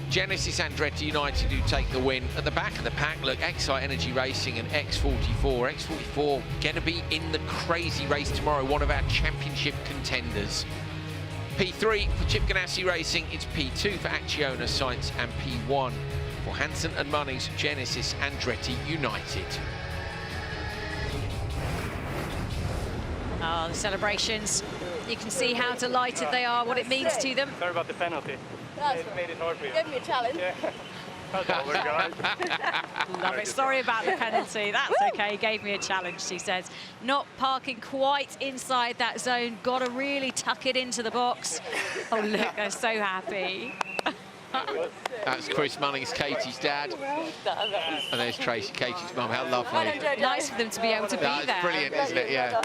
Genesis Andretti United who take the win. At the back of the pack, look, X-Lite Energy Racing and X44. X44 going to be in the crazy race tomorrow, one of our championship contenders. P3 for Chip Ganassi Racing, it's P2 for Acciona Sainz, and P1 for Hansen and Munnings, Genesis Andretti United. Oh, the celebrations. You can see how delighted they are, what it means to them. Sorry about the penalty. It made it hard for you. Give me a challenge. Love it. Sorry about the penalty. That's okay. Gave me a challenge, she says. Not parking quite inside that zone. Got to really tuck it into the box. Oh, look, they're so happy. That's Chris Munnings, Katie's dad. And there's Tracy, Katie's mum. How lovely. Nice for them to be able to be there. That's brilliant, isn't it? Yeah.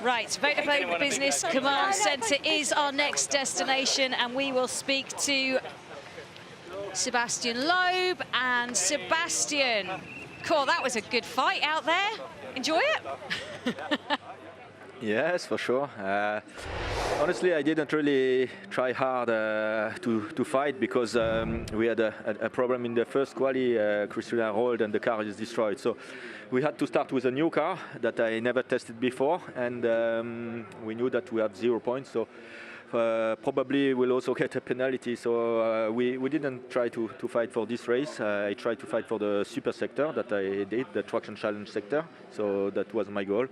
Right, Vodafone Business Command Centre is our next destination, and we will speak to Sebastian Loeb. And Sebastian, Cool, that was a good fight out there. Enjoy it? Yes, for sure. Honestly, I didn't really try hard to fight because we had a problem in the first quali. Christina rolled and the car is destroyed. So we had to start with a new car that I never tested before, and we knew that we have 0 points. So probably we'll also get a penalty. So we didn't try to fight for this race. I tried to fight for the super sector that I did, the traction challenge sector. So that was my goal.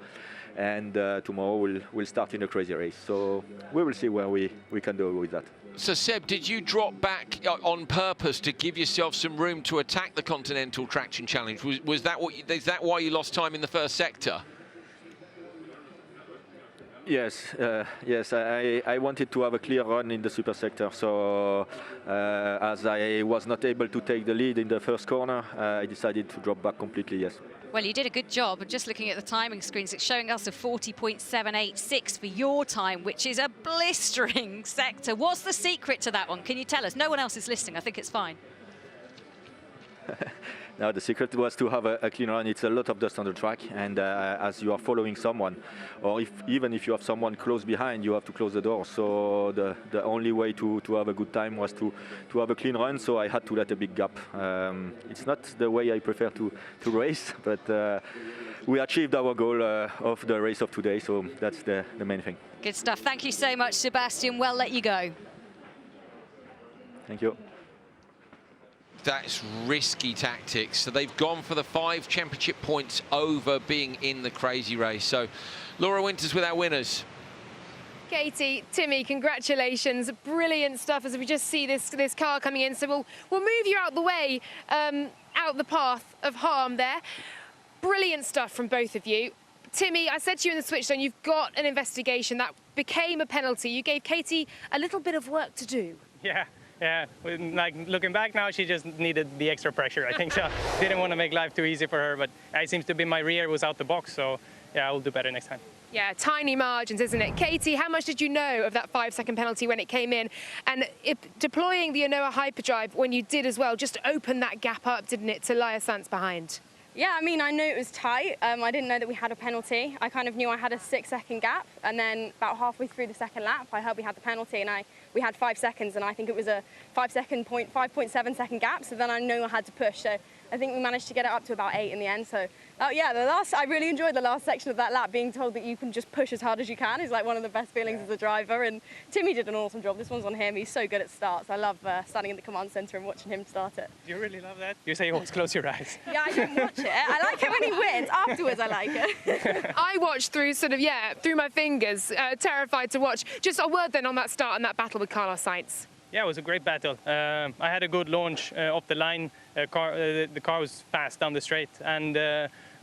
And tomorrow we'll start in a crazy race. So we will see where we can do with that. So Seb, did you drop back on purpose to give yourself some room to attack the Continental Traction Challenge? Was that is that why you lost time in the first sector? Yes, yes. I wanted to have a clear run in the super sector. So as I was not able to take the lead in the first corner, I decided to drop back completely. Yes. Well, you did a good job. And just looking at the timing screens, it's showing us a 40.786 for your time, which is a blistering sector. What's the secret to that one? Can you tell us? No one else is listening. I think it's fine. Now, the secret was to have a clean run. It's a lot of dust on the track, and as you are following someone, or even if you have someone close behind, you have to close the door. So the only way to have a good time was to have a clean run, so I had to let a big gap. It's not the way I prefer to race, but we achieved our goal of the race of today, so that's the main thing. Good stuff. Thank you so much, Sebastian. We'll let you go. Thank you. That's risky tactics. So they've gone for the 5 championship points over being in the crazy race. So Laura Winters with our winners. Katie, Timmy, congratulations. Brilliant stuff as we just see this car coming in. So we'll move you out the way, out the path of harm there. Brilliant stuff from both of you. Timmy, I said to you in the switch zone, you've got an investigation that became a penalty. You gave Katie a little bit of work to do. Yeah. Yeah, like looking back now, she just needed the extra pressure. I think so. Didn't want to make life too easy for her, but it seems to be my rear was out the box, so yeah, I will do better next time. Yeah, tiny margins, isn't it? Katie, how much did you know of that 5-second penalty when it came in? And deploying the Anoa hyperdrive when you did as well, just opened that gap up, didn't it, to Laia Sanz behind? Yeah, I mean, I knew it was tight. I didn't know that we had a penalty. I kind of knew I had a 6-second gap, and then about halfway through the second lap, I heard we had the penalty, and we had 5 seconds, and I think it was a 5.7 second gap. So then I knew I had to push. So I think we managed to get it up to about 8 in the end. So yeah, I really enjoyed the last section of that lap. Being told that you can just push as hard as you can is like one of the best feelings as a driver. And Timmy did an awesome job. This one's on him. He's so good at starts. I love standing in the command center and watching him start it. You really love that? You say you always close your eyes. Yeah, I didn't watch it. I like it when he wins. Afterwards, I like it. I watched through through my fingers, terrified to watch. Just a word then on that start and that battle with Carlos Sainz. Yeah, it was a great battle. I had a good launch off the line. The car was fast down the straight, and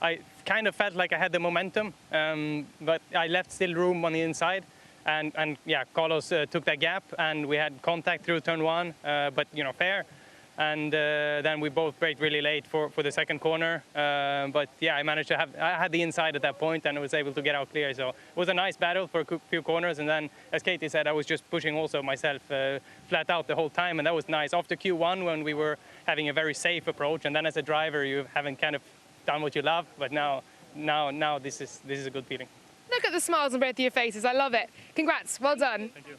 I kind of felt like I had the momentum, but I left still room on the inside. And yeah, Carlos took that gap, and we had contact through turn 1, but fair. And then we both braked really late for the second corner. But yeah, I had the inside at that point, and I was able to get out clear. So it was a nice battle for a few corners. And then, as Katie said, I was just pushing also myself flat out the whole time. And that was nice. After Q1, when we were having a very safe approach, and then as a driver, you haven't kind of done what you love. But now this is a good feeling. Look at the smiles on both of your faces. I love it. Congrats. Well done. Thank you.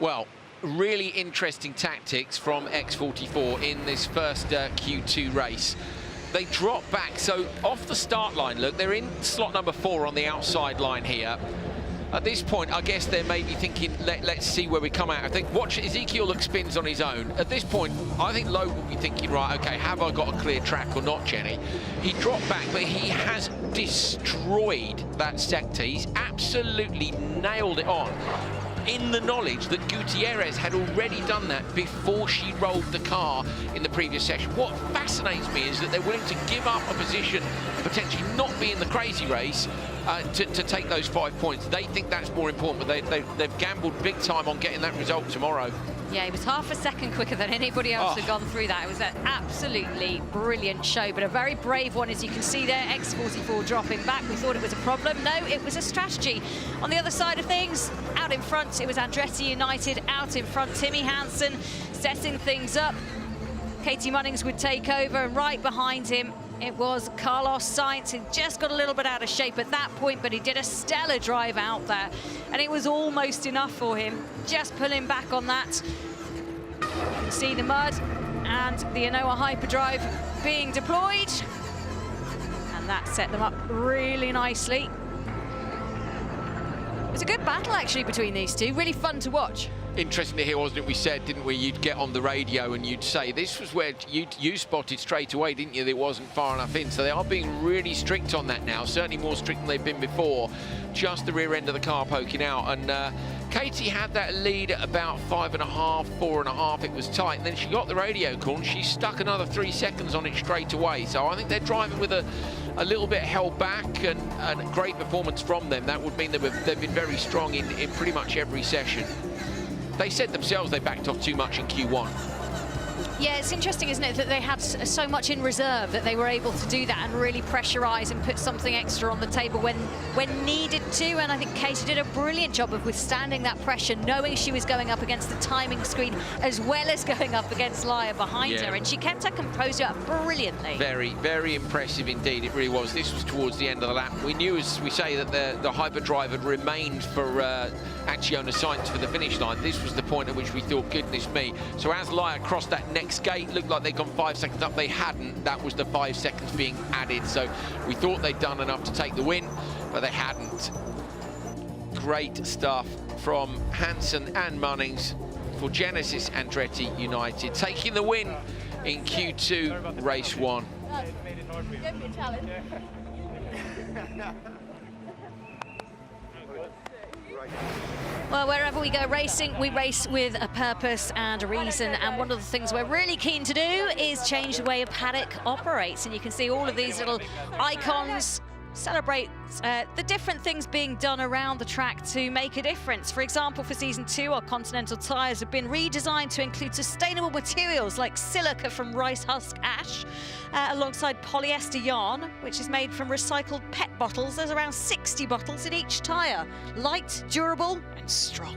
Well, really interesting tactics from X44 in this first Q2 race. They drop back, so off the start line, look, they're in slot number 4 on the outside line here. At this point, I guess they may be thinking, let's see where we come out. I think watch Ezekiel look spins on his own. At this point, I think Lowe will be thinking, right, okay, have I got a clear track or not, Jenny? He dropped back, but he has destroyed that sector. He's absolutely nailed it on, in the knowledge that Gutierrez had already done that before she rolled the car in the previous session. What fascinates me is that they're willing to give up a position, potentially not be in the crazy race, to take those 5 points. They think that's more important, but they've gambled big time on getting that result tomorrow. Yeah, he was half a second quicker than anybody else had gone through that. It was an absolutely brilliant show, but a very brave one, as you can see there. X44 dropping back. We thought it was a problem. No, it was a strategy. On the other side of things, out in front, it was Andretti United. Out in front, Timmy Hansen setting things up. Katie Munnings would take over, and right behind him, it was Carlos Sainz, who just got a little bit out of shape at that point, but he did a stellar drive out there, and it was almost enough for him. Just pulling back on that. You can see the mud and the Anoa hyperdrive being deployed, and that set them up really nicely. It was a good battle, actually, between these two. Really fun to watch. Interesting to hear, wasn't it? We said, didn't we, you'd get on the radio and you'd say, this was where you spotted straight away, didn't you, that it wasn't far enough in. So they are being really strict on that now, certainly more strict than they've been before. Just the rear end of the car poking out. And Katie had that lead at about 5.5, 4.5. It was tight. And then she got the radio call and she stuck another 3 seconds on it straight away. So I think they're driving with a little bit held back, and great performance from them. That would mean they've been very strong in pretty much every session. They said themselves they backed off too much in Q1. Yeah, it's interesting, isn't it, that they had so much in reserve that they were able to do that and really pressurise and put something extra on the table when needed to. And I think Katie did a brilliant job of withstanding that pressure, knowing she was going up against the timing screen as well as going up against Laia behind her. And she kept her composure up brilliantly. Very, very impressive indeed. It really was. This was towards the end of the lap. We knew, as we say, that the hyperdrive had remained for Acciona Sainz for the finish line. This was the point at which we thought, goodness me. So as Laia crossed that next gate, looked like they'd gone 5 seconds up. They hadn't. That was the 5 seconds being added. So we thought they'd done enough to take the win, but they hadn't. Great stuff from Hansen and Munnings for Genesis Andretti United, taking the win in Q2 race 1. Well, wherever we go racing, we race with a purpose and a reason. And one of the things we're really keen to do is change the way a paddock operates. And you can see all of these little icons celebrate the different things being done around the track to make a difference. For example, for season 2, our Continental tyres have been redesigned to include sustainable materials like silica from rice husk ash, alongside polyester yarn, which is made from recycled PET bottles. There's around 60 bottles in each tyre. Light, durable and strong.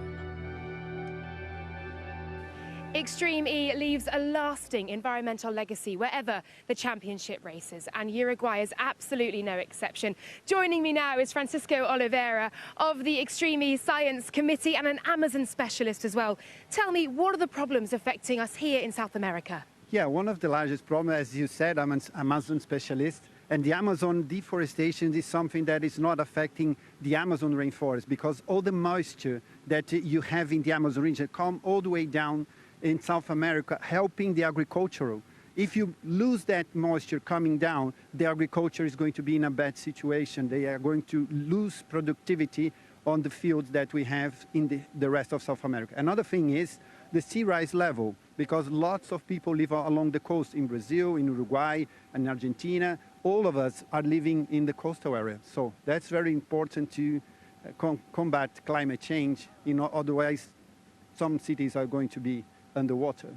Extreme E leaves a lasting environmental legacy wherever the championship races, and Uruguay is absolutely no exception. Joining me now is Francisco Oliveira of the Extreme E Science Committee and an Amazon specialist as well. Tell me, what are the problems affecting us here in South America? Yeah, one of the largest problems, as you said, I'm an Amazon specialist, and the Amazon deforestation is something that is not affecting the Amazon rainforest, because all the moisture that you have in the Amazon region come all the way down in South America, helping the agricultural. If you lose that moisture coming down, the agriculture is going to be in a bad situation. They are going to lose productivity on the fields that we have in the rest of South America. Another thing is the sea rise level, because lots of people live along the coast in Brazil, in Uruguay, and Argentina. All of us are living in the coastal area. So that's very important to combat climate change. Otherwise, some cities are going to be underwater.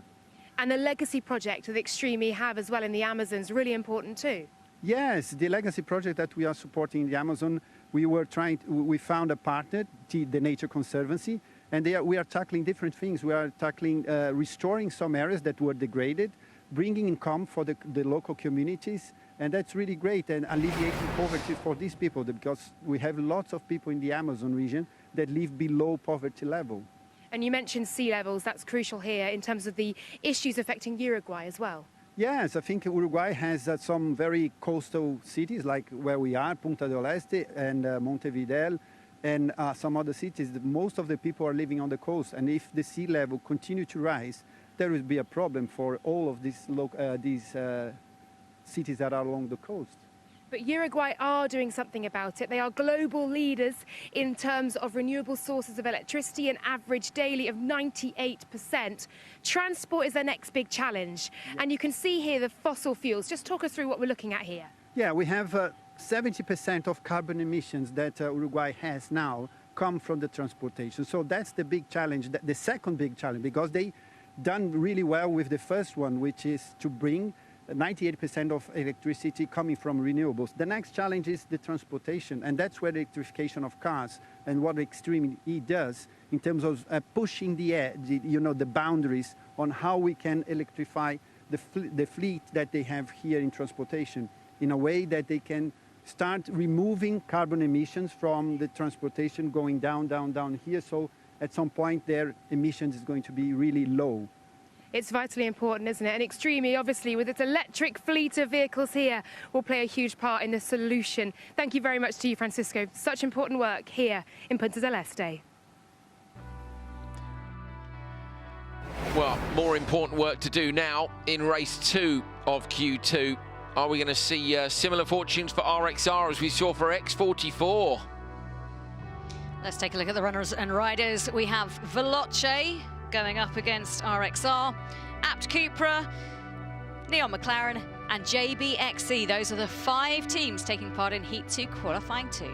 And the legacy project that Extreme E have as well in the Amazon is really important too. Yes, the legacy project that we are supporting in the Amazon, we found a partner, the Nature Conservancy, and we are tackling different things. We are tackling restoring some areas that were degraded, bringing income for the local communities, and that's really great, and alleviating poverty for these people, because we have lots of people in the Amazon region that live below poverty level. And you mentioned sea levels. That's crucial here in terms of the issues affecting Uruguay as well. Yes, I think Uruguay has some very coastal cities, like where we are, Punta del Este and Montevideo, and some other cities. Most of the people are living on the coast, and if the sea level continue to rise, there will be a problem for all of these cities that are along the coast. But Uruguay are doing something about it. They are global leaders in terms of renewable sources of electricity, an average daily of 98%. Transport is their next big challenge. And you can see here the fossil fuels. Just talk us through what we're looking at here. Yeah, we have 70% of carbon emissions that Uruguay has now come from the transportation. So that's the big challenge, the second big challenge, because they done really well with the first one, which is to bring 98% of electricity coming from renewables. The next challenge is the transportation, and that's where the electrification of cars and what Extreme E does in terms of pushing the boundaries on how we can electrify the fleet that they have here in transportation in a way that they can start removing carbon emissions from the transportation going down here. So at some point their emissions is going to be really low. It's vitally important, isn't it? And Extreme E, obviously, with its electric fleet of vehicles here, will play a huge part in the solution. Thank you very much to you, Francisco. Such important work here in Punta del Este. Well, more important work to do now in race 2 of Q2. Are we going to see similar fortunes for RXR as we saw for X44? Let's take a look at the runners and riders. We have Veloce going up against RXR, Apt Cupra, Neon McLaren and JBXE. Those are the 5 teams taking part in Heat 2 qualifying 2.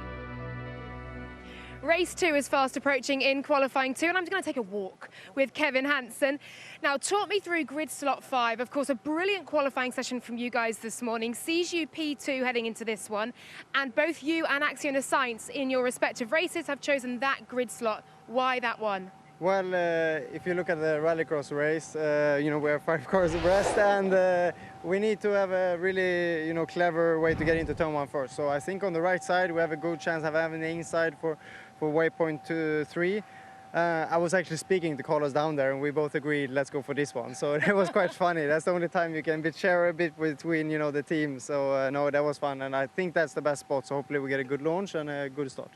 Race 2 is fast approaching in qualifying 2, and I'm going to take a walk with Kevin Hansen. Now, talk me through grid slot 5. Of course, a brilliant qualifying session from you guys this morning. Sees you P2 heading into this one, and both you and Axiona Science in your respective races have chosen that grid slot. Why that one? Well, if you look at the rallycross race, we have 5 cars abreast, and we need to have a really, clever way to get into turn 1 first. So I think on the right side we have a good chance of having the inside for waypoint 3. I was actually speaking to Carlos down there, and we both agreed, let's go for this one. So it was quite funny. That's the only time you can share a bit between, the teams. So no, that was fun, and I think that's the best spot. So hopefully we get a good launch and a good start.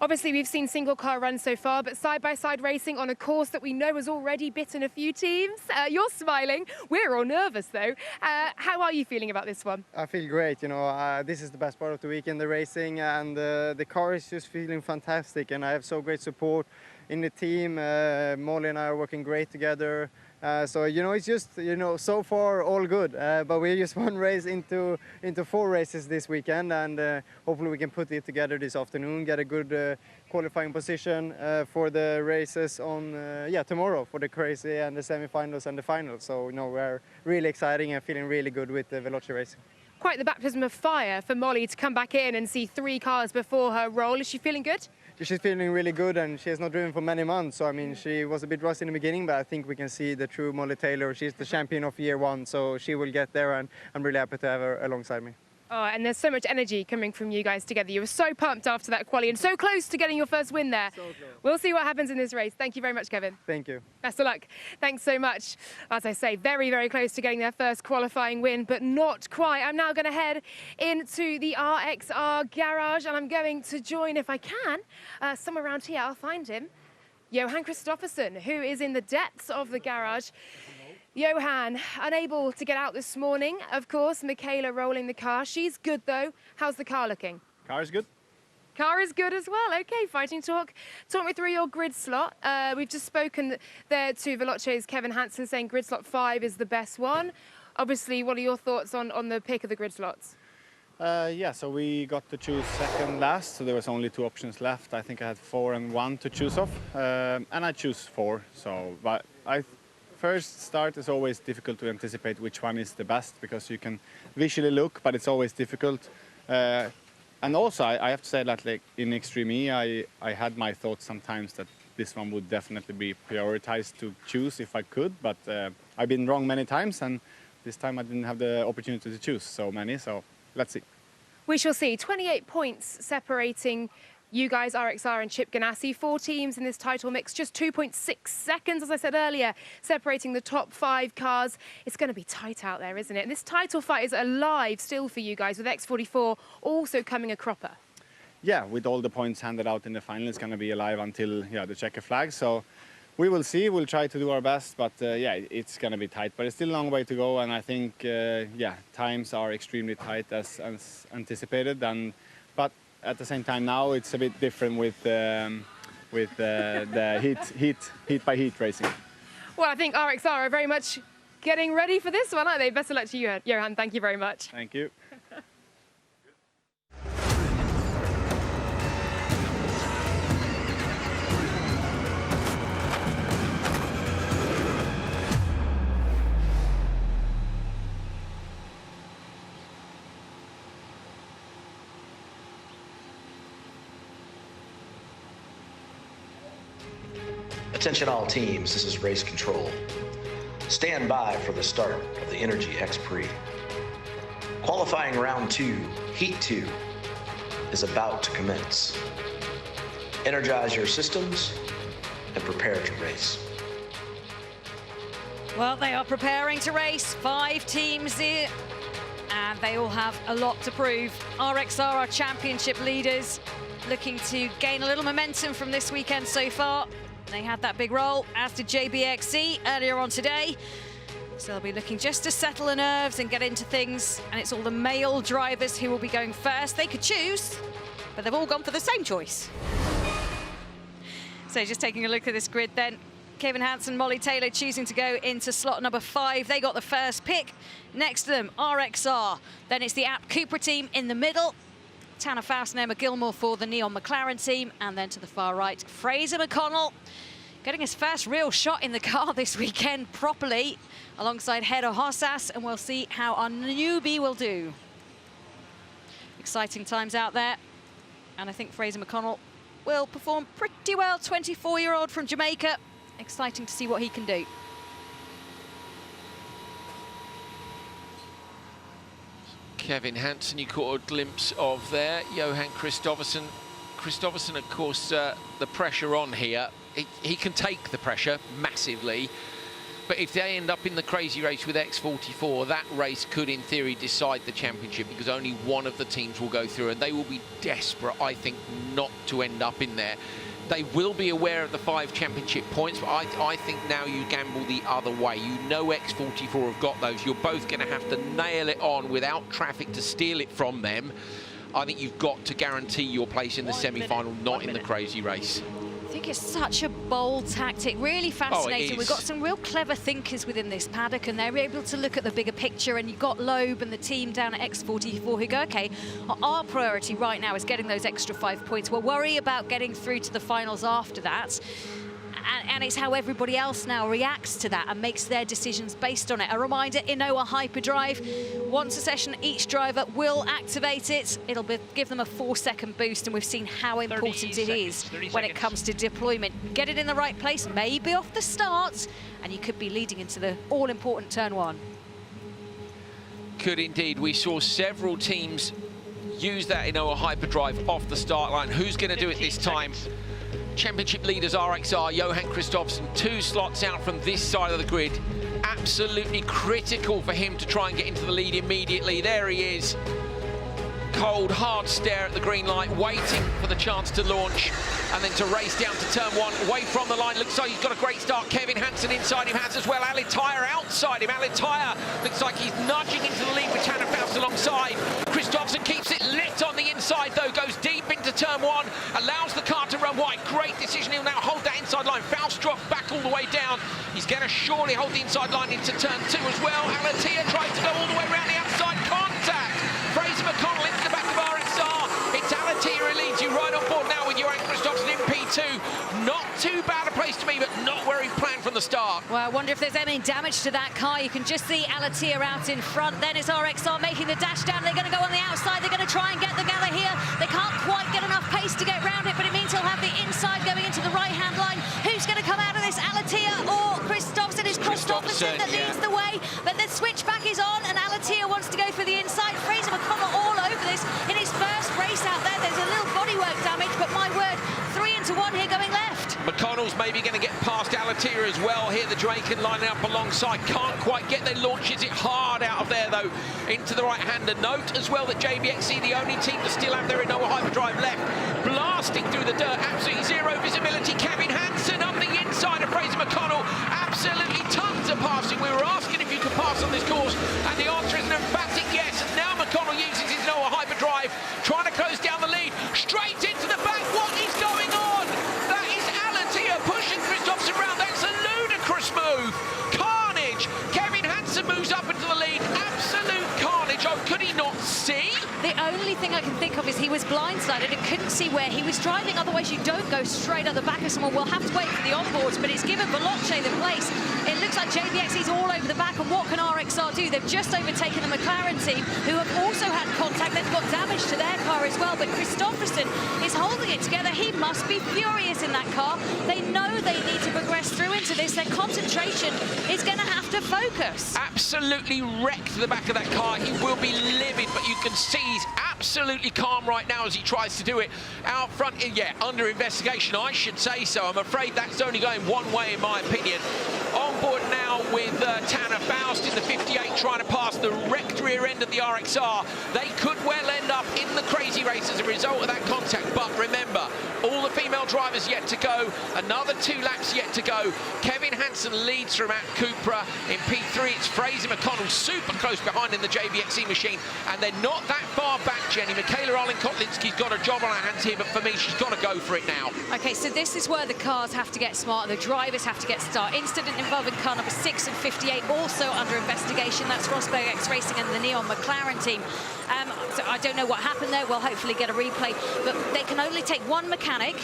Obviously, we've seen single car runs so far, but side-by-side racing on a course that we know has already bitten a few teams. You're smiling. We're all nervous, though. How are you feeling about this one? I feel great. This is the best part of the weekend, the racing, and the car is just feeling fantastic, and I have so great support in the team. Molly and I are working great together. So, it's just, so far all good. But we're just one race into 4 races this weekend, and hopefully we can put it together this afternoon, get a good qualifying position for the races on, tomorrow for the crazy and the semi-finals and the finals. So, we're really exciting and feeling really good with the Veloce racing. Quite the baptism of fire for Molly to come back in and see 3 cars before her roll. Is she feeling good? She's feeling really good, and she has not driven for many months. So, I mean, she was a bit rusty in the beginning, but I think we can see the true Molly Taylor. She's the champion of year 1, so she will get there, and I'm really happy to have her alongside me. Oh, and there's so much energy coming from you guys together. You were so pumped after that quali and so close to getting your first win there. So close. We'll see what happens in this race. Thank you very much, Kevin. Thank you. Best of luck. Thanks so much. As I say, very, very close to getting their first qualifying win, but not quite. I'm now going to head into the RXR garage, and I'm going to join, if I can, somewhere around here. I'll find him. Johan Christofferson, who is in the depths of the garage. Johan, unable to get out this morning. Of course, Michaela rolling the car. She's good, though. How's the car looking? Car is good. Car is good as well. Okay, Fighting Talk. Talk me through your grid slot. We've just spoken there to Veloce's Kevin Hansen saying grid slot 5 is the best one. Obviously, what are your thoughts on the pick of the grid slots? So we got to choose second last, so there was only 2 options left. I think I had 4 and 1 to choose off, and I choose 4. But first start is always difficult to anticipate which one is the best, because you can visually look, but it's always difficult. And also, I have to say that, like in Extreme E, I had my thoughts sometimes that this one would definitely be prioritized to choose if I could, but I've been wrong many times, and this time I didn't have the opportunity to choose so many, so let's see. We shall see. 28 points separating you guys, RXR and Chip Ganassi. 4 teams in this title mix, just 2.6 seconds, as I said earlier, separating the top 5 cars. It's going to be tight out there, isn't it? And this title fight is alive still for you guys, with X44 also coming a cropper. Yeah, with all the points handed out in the final, it's going to be alive until the checker flag. So we will see. We'll try to do our best, but it's going to be tight. But it's still a long way to go, and I think times are extremely tight as anticipated. But at the same time, now it's a bit different with the heat by heat racing. Well, I think RXR are very much getting ready for this one, aren't they? Best of luck to you, Johan. Thank you very much. Thank you. Attention all teams, this is race control. Stand by for the start of the Energy X Prix. Qualifying round 2, heat 2, is about to commence. Energize your systems and prepare to race. Well, they are preparing to race. 5 teams here, and they all have a lot to prove. RXR are championship leaders, looking to gain a little momentum from this weekend so far. They had that big roll, as did JBXC earlier on today. So they'll be looking just to settle the nerves and get into things. And it's all the male drivers who will be going first. They could choose, but they've all gone for the same choice. So just taking a look at this grid then. Kevin Hansen, Molly Taylor choosing to go into slot number 5. They got the first pick. Next to them, RXR. Then it's the App Cupra team in the middle. Tanner Faust and Emma Gilmore for the Neon McLaren team. And then to the far right, Fraser McConnell, getting his first real shot in the car this weekend properly, alongside Hedo Hossas, and we'll see how our newbie will do. Exciting times out there. And I think Fraser McConnell will perform pretty well. 24-year-old from Jamaica. Exciting to see what he can do. Kevin Hansen, you caught a glimpse of there. Johan Kristoffersen. Kristoffersen, of course, the pressure on here. He can take the pressure massively. But if they end up in the crazy race with X44, that race could, in theory, decide the championship, because only one of the teams will go through, and they will be desperate, I think, not to end up in there. They will be aware of the 5 championship points, but I think now you gamble the other way. You know X44 have got those. You're both going to have to nail it on without traffic to steal it from them. I think you've got to guarantee your place in the semi-final, not in the crazy race. I think it's such a bold tactic, really fascinating. We've got some real clever thinkers within this paddock, and they're able to look at the bigger picture. And you've got Loeb and the team down at X44 who go, okay, our priority right now is getting those extra 5 points. We'll worry about getting through to the finals after that. And it's how everybody else now reacts to that and makes their decisions based on it. A reminder, Inoa Hyperdrive, once a session, each driver will activate it. It'll give them a 4-second boost, and we've seen how important it is when it comes to deployment. Get it in the right place, maybe off the start, and you could be leading into the all-important turn 1. Could indeed. We saw several teams use that Inoa Hyperdrive off the start line. Who's going to do it this time? Championship leaders RXR, Johan Kristoffersen, 2 slots out from this side of the grid. Absolutely critical for him to try and get into the lead immediately. There he is. Cold, hard stare at the green light, waiting for the chance to launch, and then to race down to turn 1, away from the line. Looks like he's got a great start. Kevin Hansen inside him has as well. Alitair outside him. Alitair looks like he's nudging into the lead with Tanner Faust alongside. Kristoffersen keeps it lit on the inside though, goes deep into turn 1, allows the car to run wide. Great decision. He'll now hold that inside line. Faust dropped back all the way down. He's going to surely hold the inside line into turn 2 as well. Alitair tries to go all the way around the outside. Contact. Fraser McConnell into the back of RXR. It's Alitair who leads you right on board now with Johan Kristoffersen in P2. Not too bad a place to be, but not where he planned from the start. Well, I wonder if there's any damage to that car. You can just see Alitair out in front. Then it's RXR making the dash down. They're going to go on the outside. They're going to try and get the gather here. They can't quite get enough pace to get round it, but it means he'll have the inside going into the right-hand line. Who's going to come out of this, Alitair or Kristoffersen? It's Kristoffersen that leads the way, but the switchback is on, and Alitair wants to go for the inside. Fraser McConnell all over this in his first race out there. There's a little bodywork damage, but my word, 3 into 1 here going left. McConnell's maybe going to get past Alitair as well. Here the Jamaican lining up alongside. Can't quite get there. Launches it hard out of there though into the right-hander. Note as well that JBXC, the only team to still have their Inoa Hyperdrive left, blasting through the dirt. Absolutely zero visibility. Kevin Hansen up the inside of Fraser McConnell. Absolutely tons of passing. We were asking if you could pass on this course, and the answer is an emphatic yes. And now McConnell uses his Inoa Hyperdrive, trying to close down the lead. Straight into the back. What is going on? That is Alitair pushing Kristoffersen around. That's a ludicrous move. Carnage. Kevin Hansen moves up into the lead. Absolute carnage. Oh, could he not see? The only thing I can think of is he was blindsided and couldn't see where he was driving. Otherwise, you don't go straight at the back of someone. We'll have to wait for the onboards, but it's given Veloce the place. It looks like JBXE's all over the back, and what can RXR do? They've just overtaken the McLaren team, who have also had contact. They've got damage to their car as well, but Kristoffersson is holding it together. He must be furious in that car. They know they need to progress through into this. Their concentration is going to have to focus. Absolutely wrecked the back of that car. He will be livid, but you can see he's absolutely calm right now as he tries to do it out front. Yeah, under investigation, I should say so. I'm afraid that's only going one way, in my opinion. On board now with Tanner Faust in the 58, trying to pass the wrecked rear end of the RXR. They could well end up in the crazy race as a result of that contact. But remember, all the female drivers yet to go. Another 2 laps yet to go. Kevin Hansen leads from at Cupra in P3. It's Fraser McConnell super close behind in the JBXE machine. And they're not that far back, Jenny. Michaela Olin-Kotlinski's got a job on her hands here, but for me, she's got to go for it now. Okay, so this is where the cars have to get smarter. The drivers have to get started. Incident involving car number 6 and 58, also under investigation. That's Rosberg X Racing and the Neon McLaren team. So I don't know what happened there. We'll hopefully get a replay. But they can only take one mechanic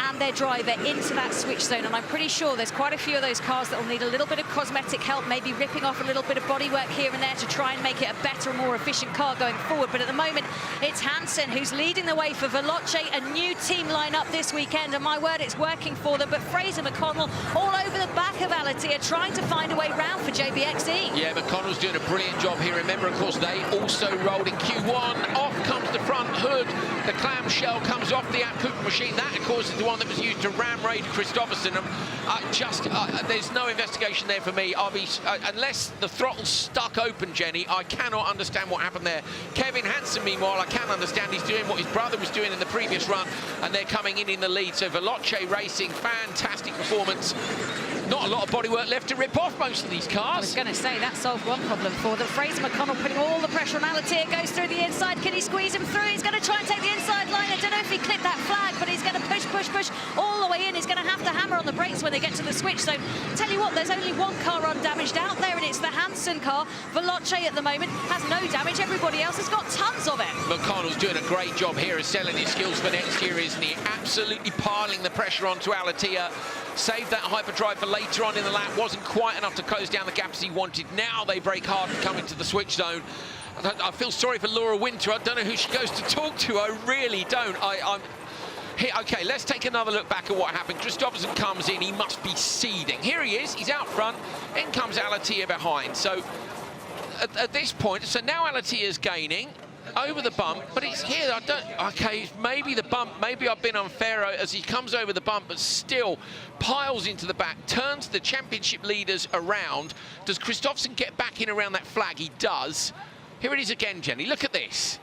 and their driver into that switch zone. And I'm pretty sure there's quite a few of those cars that will need a little bit of cosmetic help, maybe ripping off a little bit of bodywork here and there to try and make it a better and more efficient car going forward. But at the moment, it's Hansen who's leading the way for Veloce, a new team lineup this weekend. And my word, it's working for them. But Fraser McConnell all over the back of Alatia, trying to find a way round for JBXE. Yeah, McConnell's doing a brilliant job here. Remember, of course, they also rolled in Q1. Off comes the front hood. The clamshell comes off the Cooper machine. That, of course, is the one that was used to ram-raid Kristoffersson. There's no investigation there for me. Unless the throttle's stuck open, Jenny, I cannot understand what happened there. Kevin Hansen, meanwhile, I can understand he's doing what his brother was doing in the previous run, and they're coming in the lead. So Veloce Racing, fantastic performance. Not a lot of bodywork left to rip off most of these cars. I was going to say, that solved one problem for them. Fraser McConnell putting all the pressure on Alatia, goes through the inside. Can he squeeze him through? He's going to try and take the inside line. I don't know if he clipped that flag, but he's going to push all the way in. He's going to have to hammer on the brakes when they get to the switch zone. Tell you what, there's only one car undamaged out there, and it's the Hansen car. Veloce at the moment has no damage. Everybody else has got tons of it. McConnell's doing a great job here of selling his skills for next year, isn't he? Absolutely piling the pressure onto Alatia. Saved that hyperdrive for later on in the lap. Wasn't quite enough to close down the gap as he wanted. Now they brake hard and come into the switch zone. I feel sorry for Laura Winter. I don't know who she goes to talk to. I really don't. Here, okay, let's take another look back at what happened. Kristoffersson comes in. He must be seething. Here he is. He's out front. In comes Alatia behind. So at this point, so now Alatia's gaining over the bump, but it's here. Okay, maybe the bump, maybe I've been unfair as he comes over the bump, but still piles into the back, turns the championship leaders around. Does Kristoffersson get back in around that flag? He does. Here it is again, Jenny. Look at this.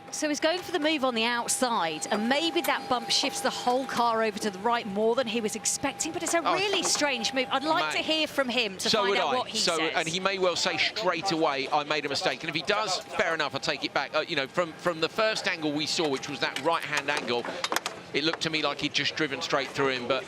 So he's going for the move on the outside, and maybe that bump shifts the whole car over to the right more than he was expecting, but it's a really strange move. I'd like to hear from him to find out what he says. And he may well say straight away, I made a mistake. And if he does, fair enough, I'll take it back. You know, from the first angle we saw, which was that right-hand angle, it looked to me like he'd just driven straight through him. But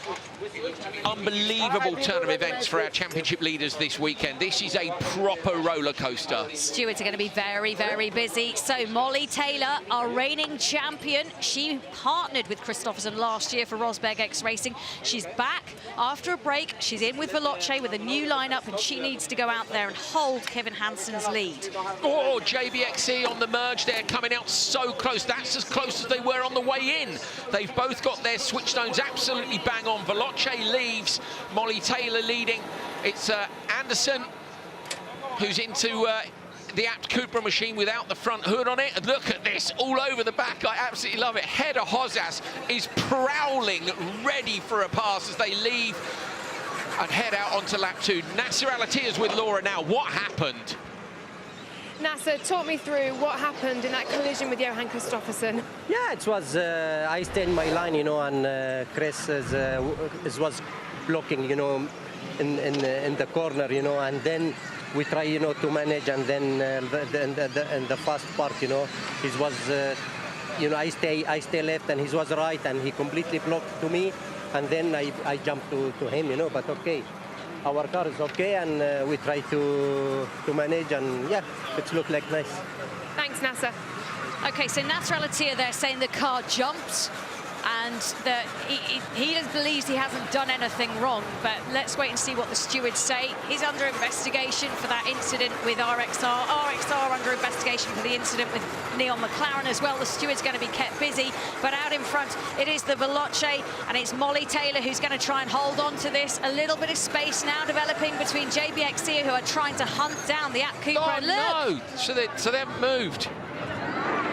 unbelievable turn of events for our championship leaders this weekend. This is a proper roller coaster. Stewards are going to be very, very busy. So Molly Taylor, our reigning champion, she partnered with Kristoffersson last year for Rosberg X Racing. She's back after a break. She's in with Veloce with a new lineup, and she needs to go out there and hold Kevin Hansen's lead. Oh, JBXE on the merge there, coming out so close. That's as close as they were on the way in. They've both got their switch zones absolutely bang on. Veloce leaves, Molly Taylor leading. It's Anderson who's into the Apt Cupra machine without the front hood on it. And look at this, all over the back. I absolutely love it. Hedda Hozas is prowling, ready for a pass as they leave and head out onto lap 2. Nasser Alatia's with Laura now. What happened? Nasser, talk me through what happened in that collision with Johan Kristoffersson. Yeah, it was, I stayed in my line, you know, and Chris was blocking, you know, in the corner, you know, and then we try, you know, to manage, and then in the fast part, you know, he was, you know, I stay left and he was right, and he completely blocked to me, and then I jumped to him, you know, but okay. Our car is okay, and we try to manage, and yeah, it looks like nice. Thanks, Nasser. Okay, so Nasser Al-Attiyah, they're saying the car jumped and that he believes he hasn't done anything wrong, but let's wait and see what the stewards say. He's under investigation for that incident with RXR. RXR under investigation for the incident with Neil McLaren as well. The steward's going to be kept busy, but out in front it is the Veloce, and it's Molly Taylor who's going to try and hold on to this. A little bit of space now developing between JBXC, who are trying to hunt down the App Cooper. Oh, no! So they haven't moved.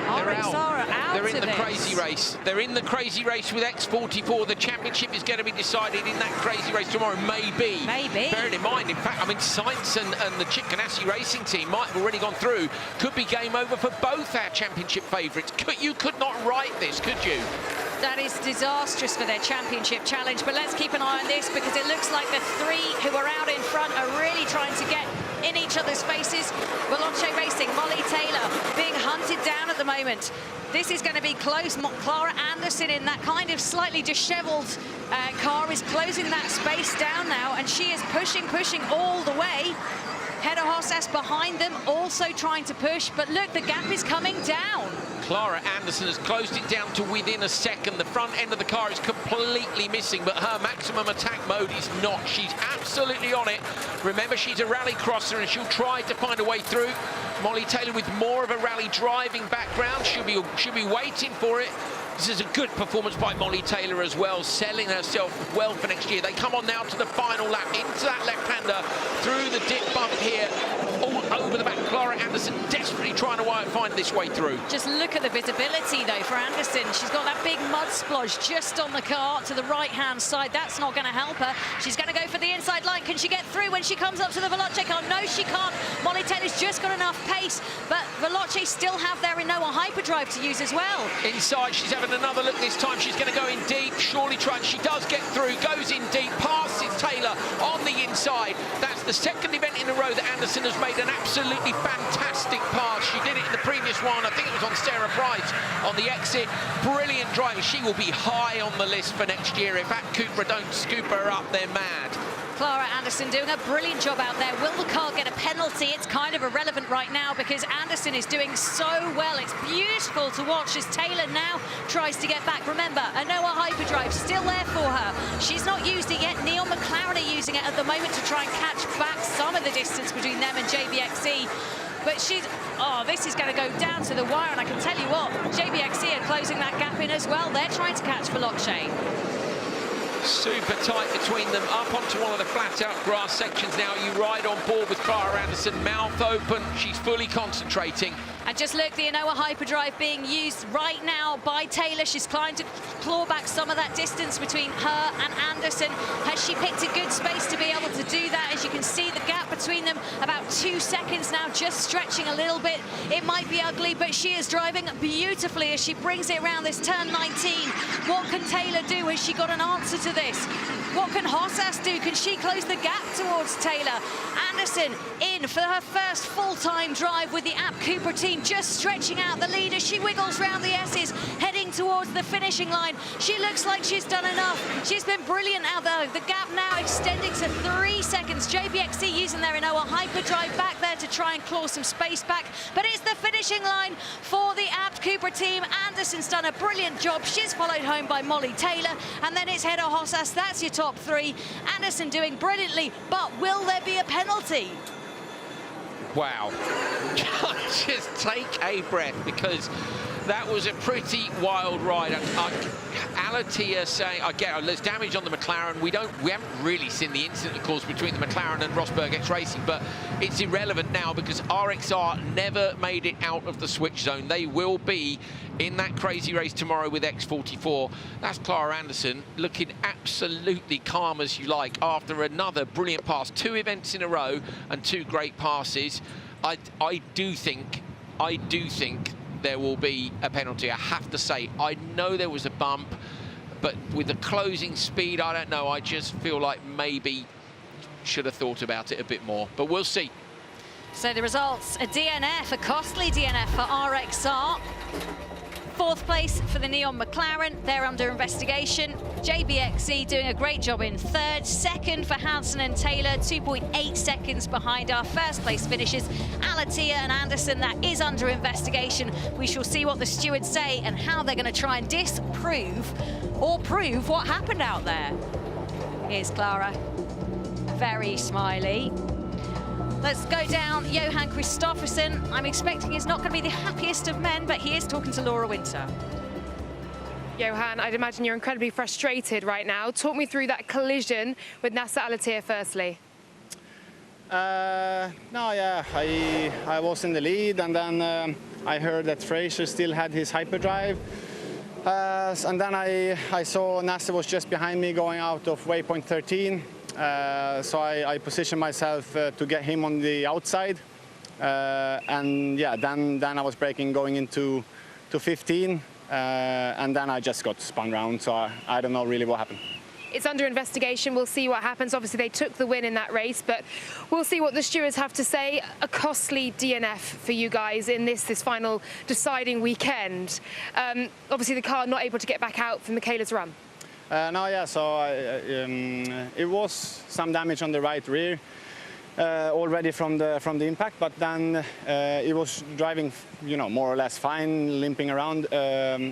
They're out. They're in the crazy race. They're in the crazy race with X44. The championship is going to be decided in that crazy race tomorrow. Maybe. Bearing in mind, in fact, I mean, Sainz and the Chip Ganassi racing team might have already gone through. Could be game over for both our championship favourites. You could not write this, could you? That is disastrous for their championship challenge, but let's keep an eye on this because it looks like the three who are out in front are really trying to get in each other's faces. Veloce Racing, Molly Taylor being hunted down at the moment. This is going to be close. Clara Anderson in that kind of slightly dishevelled car is closing that space down now, and she is pushing all the way. Hedda Hossas behind them, also trying to push, but look, the gap is coming down. Clara Anderson has closed it down to within a second. The front end of the car is completely missing, but her maximum attack mode is not. She's absolutely on it. Remember, she's a rally crosser and she'll try to find a way through. Molly Taylor with more of a rally driving background. She'll be waiting for it. This is a good performance by Molly Taylor as well, selling herself well for next year. They come on now to the final lap, into that left-hander, through the dip bump here, all over the back. Clara Anderson desperately trying to find this way through. Just look at the visibility, though, for Anderson. She's got that big mud splodge just on the car to the right-hand side. That's not going to help her. She's going to go for the inside line. Can she get through when she comes up to the Veloce car? No, she can't. Molly Taylor's just got enough pace, but Veloce still have their Inoa hyperdrive to use as well. Inside, she's having another look this time. She's going to go in deep, surely trying. She does get through, goes in deep, passes Taylor on the inside. That's the second event in a row that Anderson has made an absolutely fantastic pass. She did it in the previous one. I think it was on Sarah Price on the exit. Brilliant driving. She will be high on the list for next year. If App Cooper don't scoop her up, they're mad. Clara Anderson doing a brilliant job out there. Will the car get a penalty? It's kind of irrelevant right now because Anderson is doing so well. It's beautiful to watch as Taylor now tries to get back. Remember, Inoa hyperdrive still there for her. She's not used it yet. Neil McLaren are using it at the moment to try and catch back some of the distance between them and JBXC. But this is going to go down to the wire, and I can tell you what, JBXC are closing that gap in as well. They're trying to catch Veloce. Super tight between them, up onto one of the flat-out grass sections now. You ride on board with Clara Anderson, mouth open, she's fully concentrating. And just look, the Inoa hyperdrive being used right now by Taylor. She's trying to claw back some of that distance between her and Anderson. Has she picked a good space to be able to do that? As you can see, the gap between them about 2 seconds now, just stretching a little bit. It might be ugly, but she is driving beautifully as she brings it around this turn 19. What can Taylor do? Has she got an answer to this? What can Hossas do? Can she close the gap towards Taylor? Anderson in for her first full-time drive with the App Cooper team, just stretching out the lead as she wiggles round the S's, heading towards the finishing line. She looks like she's done enough. She's been brilliant out there. The gap now extending to 3 seconds. JBXC using their Inoa hyperdrive back there to try and claw some space back. But it's the finishing line for the App Cooper team. Anderson's done a brilliant job. She's followed home by Molly Taylor. And then it's Hedda Hossas. That's your top three. Anderson doing brilliantly, but will there be a penalty? Wow. Just take a breath, because that was a pretty wild ride. Al-Attiyah saying, there's damage on the McLaren. We haven't really seen the incident, of course, between the McLaren and Rosberg X Racing, but it's irrelevant now because RXR never made it out of the switch zone. They will be in that crazy race tomorrow with X44. That's Clara Anderson looking absolutely calm as you like after another brilliant pass. 2 events in a row and 2 great passes. I do think there will be a penalty. I have to say, I know there was a bump, but with the closing speed, I don't know. I just feel like maybe should have thought about it a bit more, but we'll see. So the results, a DNF, a costly DNF for RXR. 4th place for the Neon McLaren. They're under investigation. JBXE doing a great job in 3rd. 2nd for Hansen and Taylor, 2.8 seconds behind our 1st place finishers. Alatia and Anderson, that is under investigation. We shall see what the stewards say and how they're going to try and disprove or prove what happened out there. Here's Clara, very smiley. Let's go down Johan Kristoffersen. I'm expecting he's not going to be the happiest of men, but he is talking to Laura Winter. Johan, I'd imagine you're incredibly frustrated right now. Talk me through that collision with Nasser Al-Attiyah firstly. No, yeah, I was in the lead, and then I heard that Fraser still had his hyperdrive. And then I saw Nasser was just behind me going out of waypoint 13. So I positioned myself to get him on the outside. And yeah, then I was braking going into 15. And then I just got spun round, so I don't know really what happened. It's under investigation. We'll see what happens. Obviously, they took the win in that race, but we'll see what the stewards have to say. A costly DNF for you guys in this final deciding weekend. Obviously, the car not able to get back out for Michaela's run. No, yeah, so it was some damage on the right rear already from the impact, but then it was driving, you know, more or less fine, limping around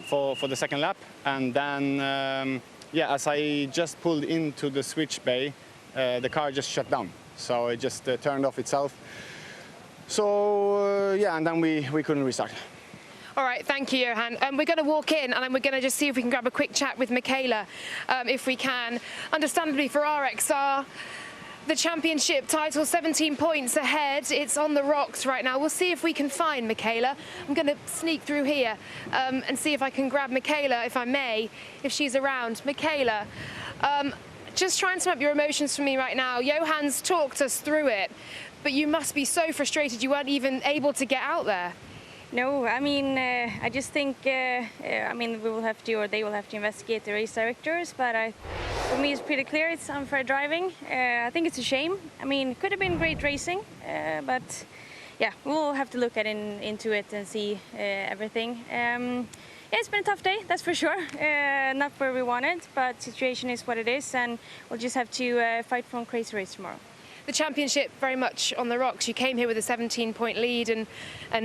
for the second lap, and then yeah, as I just pulled into the switch bay, the car just shut down, so it just turned off itself. So yeah, and then we couldn't restart. All right, thank you, Johan. We're going to walk in and then we're going to just see if we can grab a quick chat with Michaela, if we can. Understandably for RXR, the championship title 17 points ahead. It's on the rocks right now. We'll see if we can find Michaela. I'm going to sneak through here and see if I can grab Michaela, if I may, if she's around. Michaela, just try and sum up your emotions for me right now. Johan's talked us through it, but you must be so frustrated you weren't even able to get out there. No, I mean, I just think, I mean, we will have to, or they will have to investigate the race directors, but for me it's pretty clear it's unfair driving. I think it's a shame. I mean, it could have been great racing, but yeah, we'll have to look into it and see everything. Yeah, it's been a tough day, that's for sure. Not where we wanted, but situation is what it is, and we'll just have to fight for a crazy race tomorrow. The championship very much on the rocks. You came here with a 17-point lead, and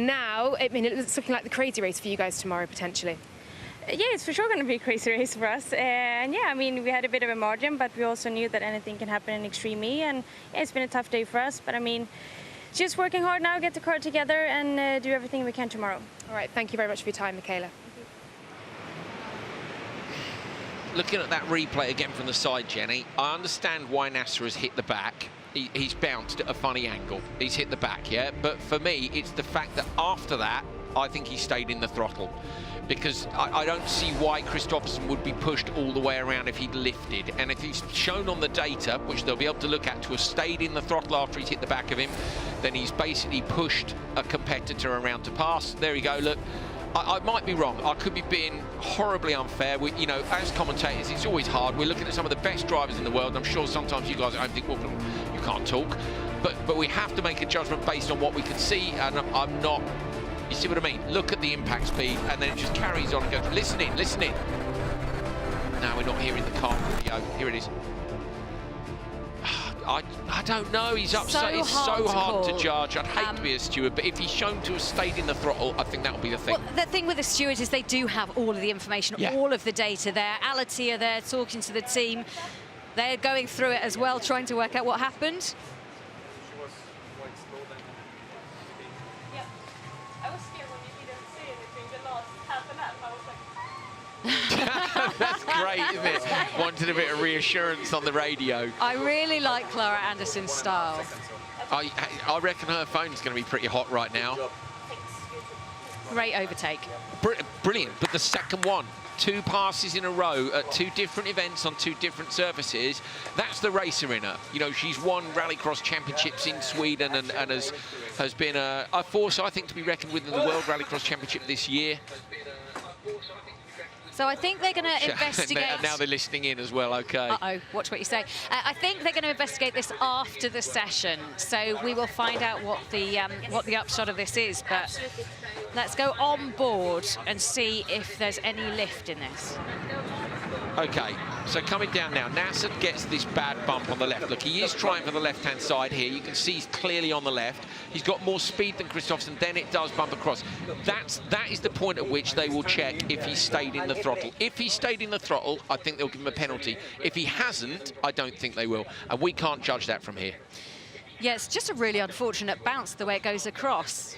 now, I mean, it's looking like the crazy race for you guys tomorrow, potentially. Yeah, it's for sure going to be a crazy race for us. And yeah, I mean, we had a bit of a margin, but we also knew that anything can happen in Extreme E, and yeah, it's been a tough day for us. But I mean, just working hard now, get the car together, and do everything we can tomorrow. All right, thank you very much for your time, Michaela. Looking at that replay again from the side, Jenny, I understand why Nasser has hit the back. He's bounced at a funny angle. He's hit the back, yeah? But for me, it's the fact that after that, I think he stayed in the throttle. Because I don't see why Kristoffersen would be pushed all the way around if he'd lifted. And if he's shown on the data, which they'll be able to look at, to have stayed in the throttle after he's hit the back of him, then he's basically pushed a competitor around to pass. There you go, look. I might be wrong. I could be being horribly unfair. You know, as commentators, it's always hard. We're looking at some of the best drivers in the world. I'm sure sometimes you guys don't think, well, you can't talk. But we have to make a judgment based on what we can see, and I'm not... You see what I mean? Look at the impact speed, and then it just carries on and goes, listen in. Now we're not hearing the car video. Here it is. I don't know, he's upset. It's so hard to judge. I'd hate to be a steward, but if he's shown to have stayed in the throttle, I think that'll be the thing. Well, the thing with the stewards is they do have all of the information, all of the data there. Alatia there talking to the team. They're going through it as well, trying to work out what happened. That's great, isn't it? Wanted a bit of reassurance on the radio. I really like Clara Anderson's style. I reckon her phone's going to be pretty hot right now. Great overtake. Brilliant, but the second one, 2 passes in a row at 2 different events on 2 different surfaces. That's the racer in her. You know, she's won Rallycross championships in Sweden and has been a force, I think, to be reckoned with in the World Rallycross Championship this year. So I think they're going to investigate. Now they're listening in as well, OK. Uh-oh, watch what you say. I think they're going to investigate this after the session, so we will find out what the upshot of this is. But let's go on board and see if there's any lift in this. OK, so coming down now, Nasser gets this bad bump on the left. Look, he is trying for the left-hand side here. You can see he's clearly on the left. He's got more speed than Kristoffersen, then it does bump across. That is the point at which they will check if he stayed in the throttle. If he stayed in the throttle, I think they'll give him a penalty. If he hasn't, I don't think they will. And we can't judge that from here. Yeah, it's just a really unfortunate bounce the way it goes across.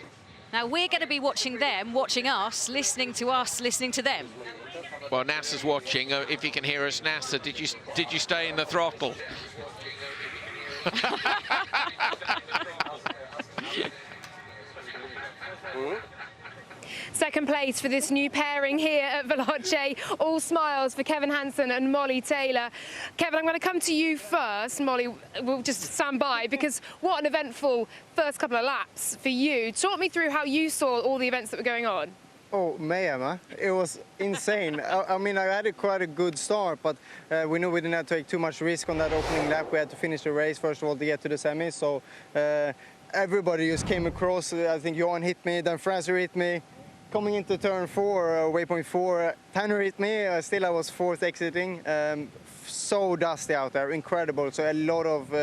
Now, we're going to be watching them, watching us, listening to them. Well, Nasser's watching. If you can hear us, Nasser, did you stay in the throttle? Second place for this new pairing here at Veloce. All smiles for Kevin Hansen and Molly Taylor. Kevin, I'm going to come to you first. Molly, we'll just stand by, because what an eventful first couple of laps for you. Talk me through how you saw all the events that were going on. Oh, mayhem, huh? It was insane. I mean, I had quite a good start, but we knew we didn't have to take too much risk on that opening lap. We had to finish the race, first of all, to get to the semis. So everybody just came across. I think Johan hit me, then Fraser hit me. Coming into turn 4, waypoint 4, Tanner hit me. Still, I was fourth exiting. So dusty out there, incredible. So a lot of,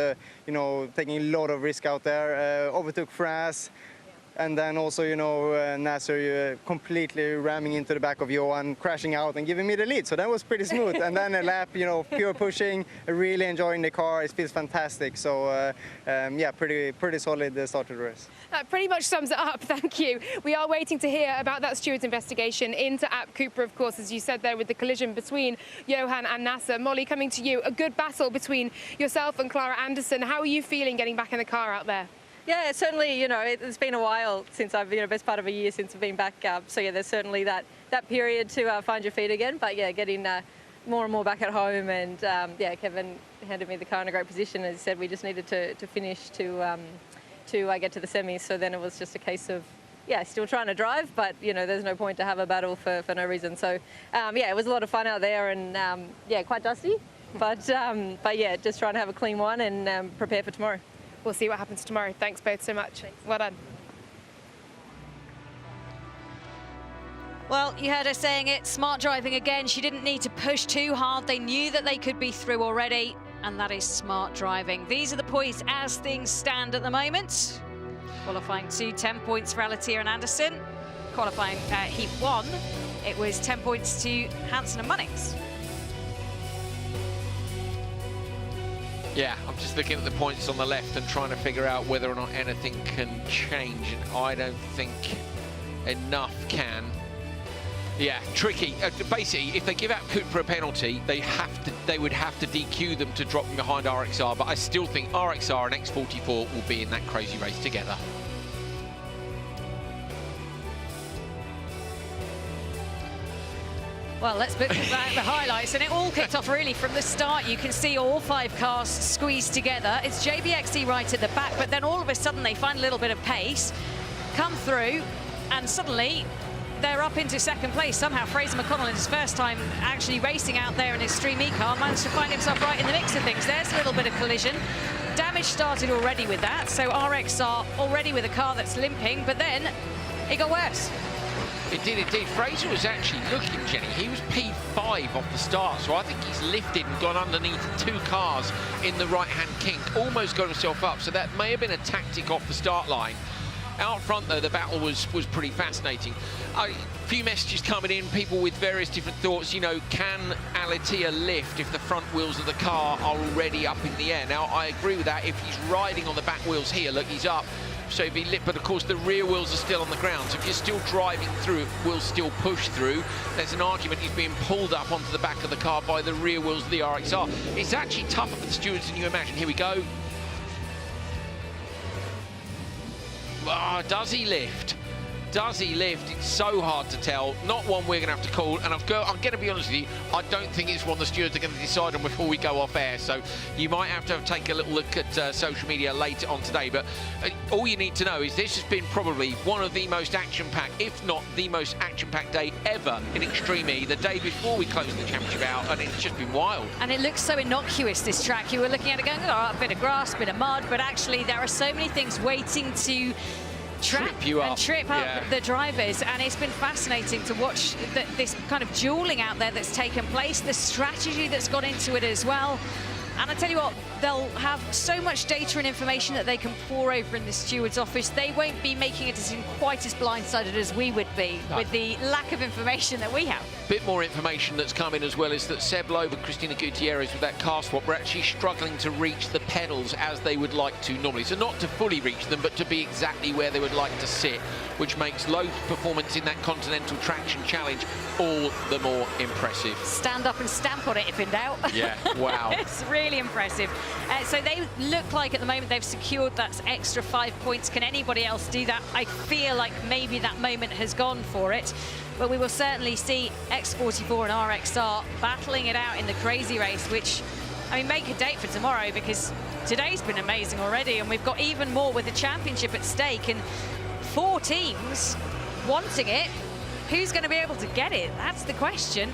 you know, taking a lot of risk out there. Overtook Fras. And then also, you know, Nasser completely ramming into the back of Johan, crashing out and giving me the lead. So that was pretty smooth. And then a lap, you know, pure pushing, really enjoying the car. It feels fantastic. So, yeah, pretty solid start to the race. That pretty much sums it up, thank you. We are waiting to hear about that steward's investigation into App Cooper, of course, as you said there, with the collision between Johan and Nasser. Molly, coming to you, a good battle between yourself and Clara Anderson. How are you feeling getting back in the car out there? Yeah, certainly, you know, it's been a while since I've, you know, best part of a year since I've been back. So, yeah, there's certainly that period to find your feet again. But, yeah, getting more and more back at home. And, yeah, Kevin handed me the car in a great position. As he said, we just needed to finish to get to the semis. So then it was just a case of, yeah, still trying to drive. But, you know, there's no point to have a battle for no reason. So, yeah, it was a lot of fun out there and, yeah, quite dusty. But, yeah, just trying to have a clean one and prepare for tomorrow. We'll see what happens tomorrow. Thanks both so much. Well done. Well, you heard her saying it, smart driving again. She didn't need to push too hard. They knew that they could be through already, and that is smart driving. These are the points as things stand at the moment. Qualifying 2, 10 points for Alatia and Anderson. Qualifying heat 1, it was 10 points to Hansen and Munnings. Yeah, I'm just looking at the points on the left and trying to figure out whether or not anything can change, and I don't think enough can. Yeah, tricky. Basically, if they give out Cooper a penalty, they would have to DQ them to drop them behind RXR, but I still think RXR and X44 will be in that crazy race together. Well, let's look at the highlights, and it all kicked off really from the start. You can see all 5 cars squeezed together. It's JBXE right at the back, but then all of a sudden they find a little bit of pace, come through, and suddenly they're up into second place. Somehow Fraser McConnell, in his first time actually racing out there in his Stream E car, managed to find himself right in the mix of things. There's a little bit of collision. Damage started already with that, so RXR already with a car that's limping, but then it got worse. It did indeed. Fraser was actually looking, Jenny. He was P5 off the start, so I think he's lifted and gone underneath 2 cars in the right-hand kink, almost got himself up, so that may have been a tactic off the start line. Out front, though, the battle was pretty fascinating. A few messages coming in, people with various different thoughts. You know, can Alatia lift if the front wheels of the car are already up in the air? Now, I agree with that. If he's riding on the back wheels here, look, he's up. So if he lift, but of course the rear wheels are still on the ground. So if you're still driving through, it will still push through. There's an argument he's being pulled up onto the back of the car by the rear wheels of the RXR. It's actually tougher for the stewards than you imagine. Here we go. Does he lift? Does he lift? It's so hard to tell. Not one we're going to have to call. And I'm going to be honest with you, I don't think it's one the stewards are going to decide on before we go off air. So you might have to take a little look at social media later on today. But all you need to know is this has been probably one of the most action-packed, if not the most action-packed day ever in Extreme E, the day before we closed the championship out, and it's just been wild. And it looks so innocuous, this track. You were looking at it going, oh, a bit of grass, a bit of mud, but actually there are so many things waiting to trip you up the drivers, and it's been fascinating to watch this kind of dueling out there that's taken place, the strategy that's gone into it as well. And I tell you what, they'll have so much data and information that they can pour over in the steward's office. They won't be making a decision quite as blindsided as we would be with the lack of information that we have. Bit more information that's coming as well is that Seb Loeb and Cristina Gutierrez with that car swap were actually struggling to reach the pedals as they would like to normally. So not to fully reach them, but to be exactly where they would like to sit, which makes Loeb's performance in that Continental Traction Challenge all the more impressive. Stand up and stamp on it if in doubt. Yeah, wow. It's really impressive. So they look like at the moment they've secured that extra 5 points. Can anybody else do that? I feel like maybe that moment has gone for it. But we will certainly see X44 and RXR battling it out in the crazy race, which, I mean, make a date for tomorrow, because today's been amazing already, and we've got even more with the championship at stake, and 4 teams wanting it. Who's going to be able to get it? That's the question.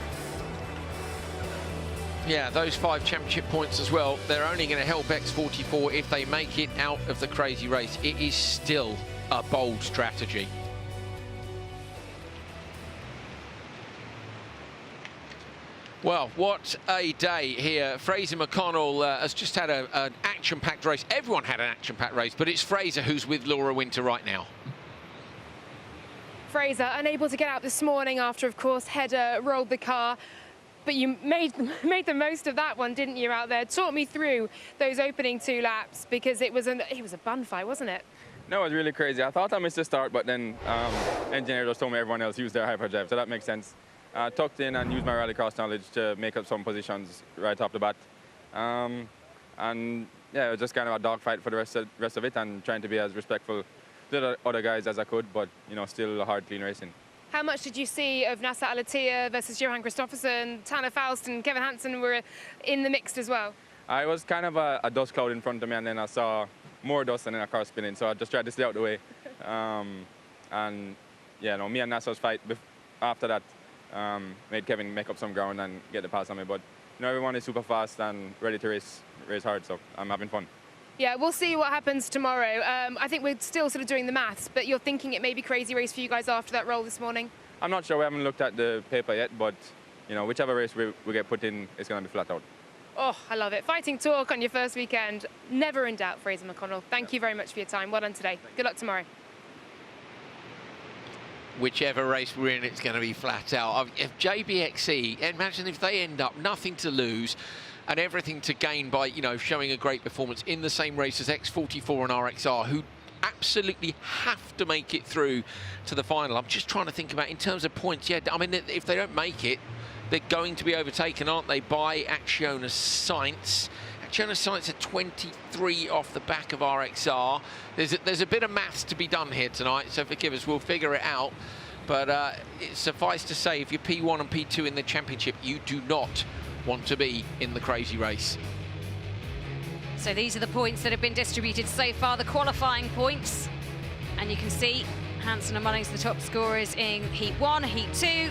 Yeah, those 5 championship points as well, they're only going to help X44 if they make it out of the crazy race. It is still a bold strategy. Well, what a day here. Fraser McConnell has just had an action-packed race. Everyone had an action-packed race, but it's Fraser who's with Laura Winter right now. Fraser, unable to get out this morning after, of course, Hedda rolled the car. But you made the most of that one, didn't you, out there? Talk me through those opening 2 laps, because it was a bun fight, wasn't it? No, it was really crazy. I thought I missed the start, but then engineer just told me everyone else used their hyperdrive, so that makes sense. Tucked in and used my rallycross knowledge to make up some positions right off the bat. And yeah, it was just kind of a dogfight for the rest of it, and trying to be as respectful to the other guys as I could, but you know, still a hard, clean racing. How much did you see of Nasser Al-Attiyah versus Johan Kristoffersen? Tanner Faust and Kevin Hansen were in the mix as well. I was kind of a dust cloud in front of me, and then I saw more dust and then a car spinning, so I just tried to stay out the way. And yeah, no, me and Nasser's fight after that made Kevin make up some ground and get the pass on me. But you know, everyone is super fast and ready to race hard, so I'm having fun. Yeah, we'll see what happens tomorrow. I think we're still sort of doing the maths, but you're thinking it may be crazy race for you guys after that roll this morning? I'm not sure. We haven't looked at the paper yet, but you know, whichever race we get put in, it's going to be flat out. Oh, I love it. Fighting talk on your first weekend. Never in doubt, Fraser McConnell. Thank you very much for your time. Well done today. Good luck tomorrow. Whichever race we're in, it's going to be flat out. If JBXE, imagine if they end up nothing to lose and everything to gain by, you know, showing a great performance in the same race as X44 and RXR, who absolutely have to make it through to the final. I'm just trying to think about in terms of points. Yeah, I mean, if they don't make it, they're going to be overtaken, aren't they, by Acciona Sainz. Acciona Sainz at 23 off the back of RXR. There's a bit of maths to be done here tonight, so forgive us, we'll figure it out. But it's suffice to say, if you're P1 and P2 in the championship, you do not want to be in the crazy race. So these are the points that have been distributed so far, the qualifying points. And you can see Hansen amongst the top scorers in Heat 1, Heat 2.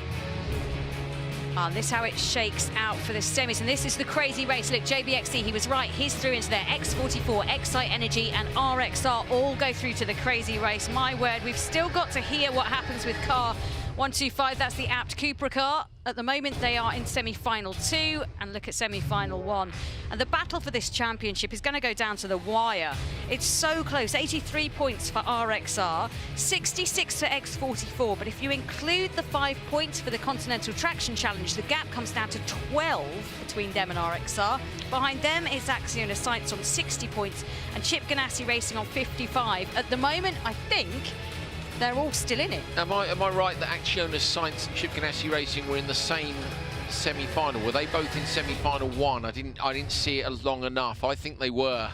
And this is how it shakes out for the semis. And this is the crazy race. Look, JBXE, he was right. He's through into there. X44, Excite Energy and RXR all go through to the crazy race. My word, we've still got to hear what happens with car 125. That's the Apt Cupra car. At the moment, they are in semi-final 2, and look at semi-final 1. And the battle for this championship is going to go down to the wire. It's so close. 83 points for RXR, 66 for X44. But if you include the 5 points for the Continental Traction Challenge, the gap comes down to 12 between them and RXR. Behind them is Acciona Sainz on 60 points and Chip Ganassi Racing on 55. At the moment, I think they're all still in it. Am I right that Acciona Sainz and Chip Ganassi Racing were in the same semi-final? Were they both in semi-final 1? I didn't see it long enough. I think they were.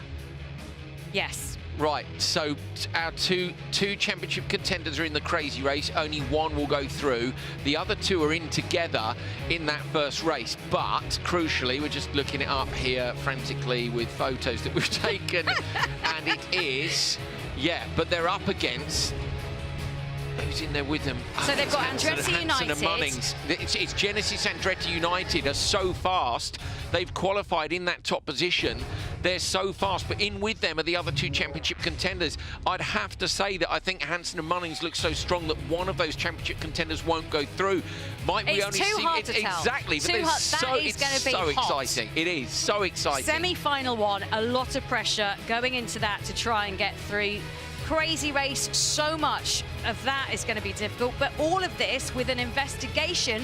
Yes. Right, so our two championship contenders are in the crazy race. Only one will go through. The other two are in together in that first race. But crucially, we're just looking it up here frantically with photos that we've taken, and it is, yeah, but they're up against. Who's in there with them? So they've got Andretti United. And Munnings. It's Genesis Andretti United are so fast. They've qualified in that top position. They're so fast, but in with them are the other two championship contenders. I'd have to say that I think Hansen and Munnings look so strong that one of those championship contenders won't go through. Might we only see hard to tell. Exactly, but Too hard. it's That is going to be so hot. exciting. It is so exciting. Semi-final one, a lot of pressure going into that to try and get through. Crazy race, so much of that is going to be difficult, but all of this with an investigation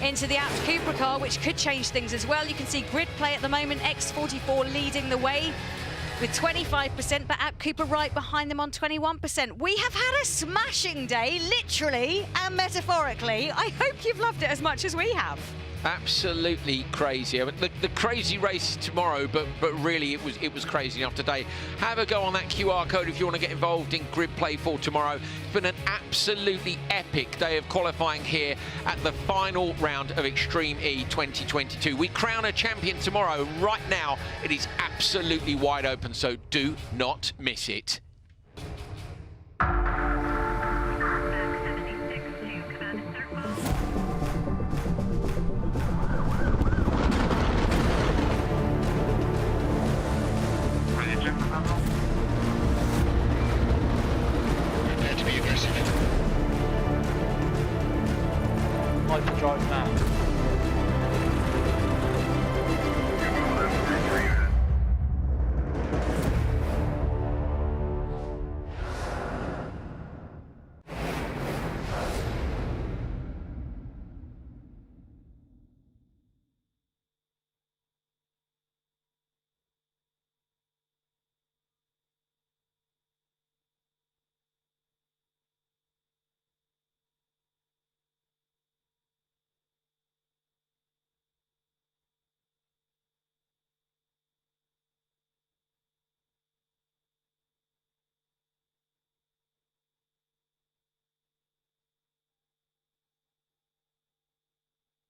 into the Abt Cupra car, which could change things as well. You can see grid play at the moment, X44 leading the way with 25%, but Abt Cupra right behind them on 21%. We have had a smashing day, literally and metaphorically. I hope you've loved it as much as we have. Absolutely crazy. I mean, the crazy race is tomorrow, but really it was crazy enough today. Have a go on that QR code if you want to get involved in grid play for tomorrow. It's been an absolutely epic day of qualifying here at the final round of Extreme E 2022. We crown a champion tomorrow. Right now, it is absolutely wide open, so do not miss it. Like to drive now.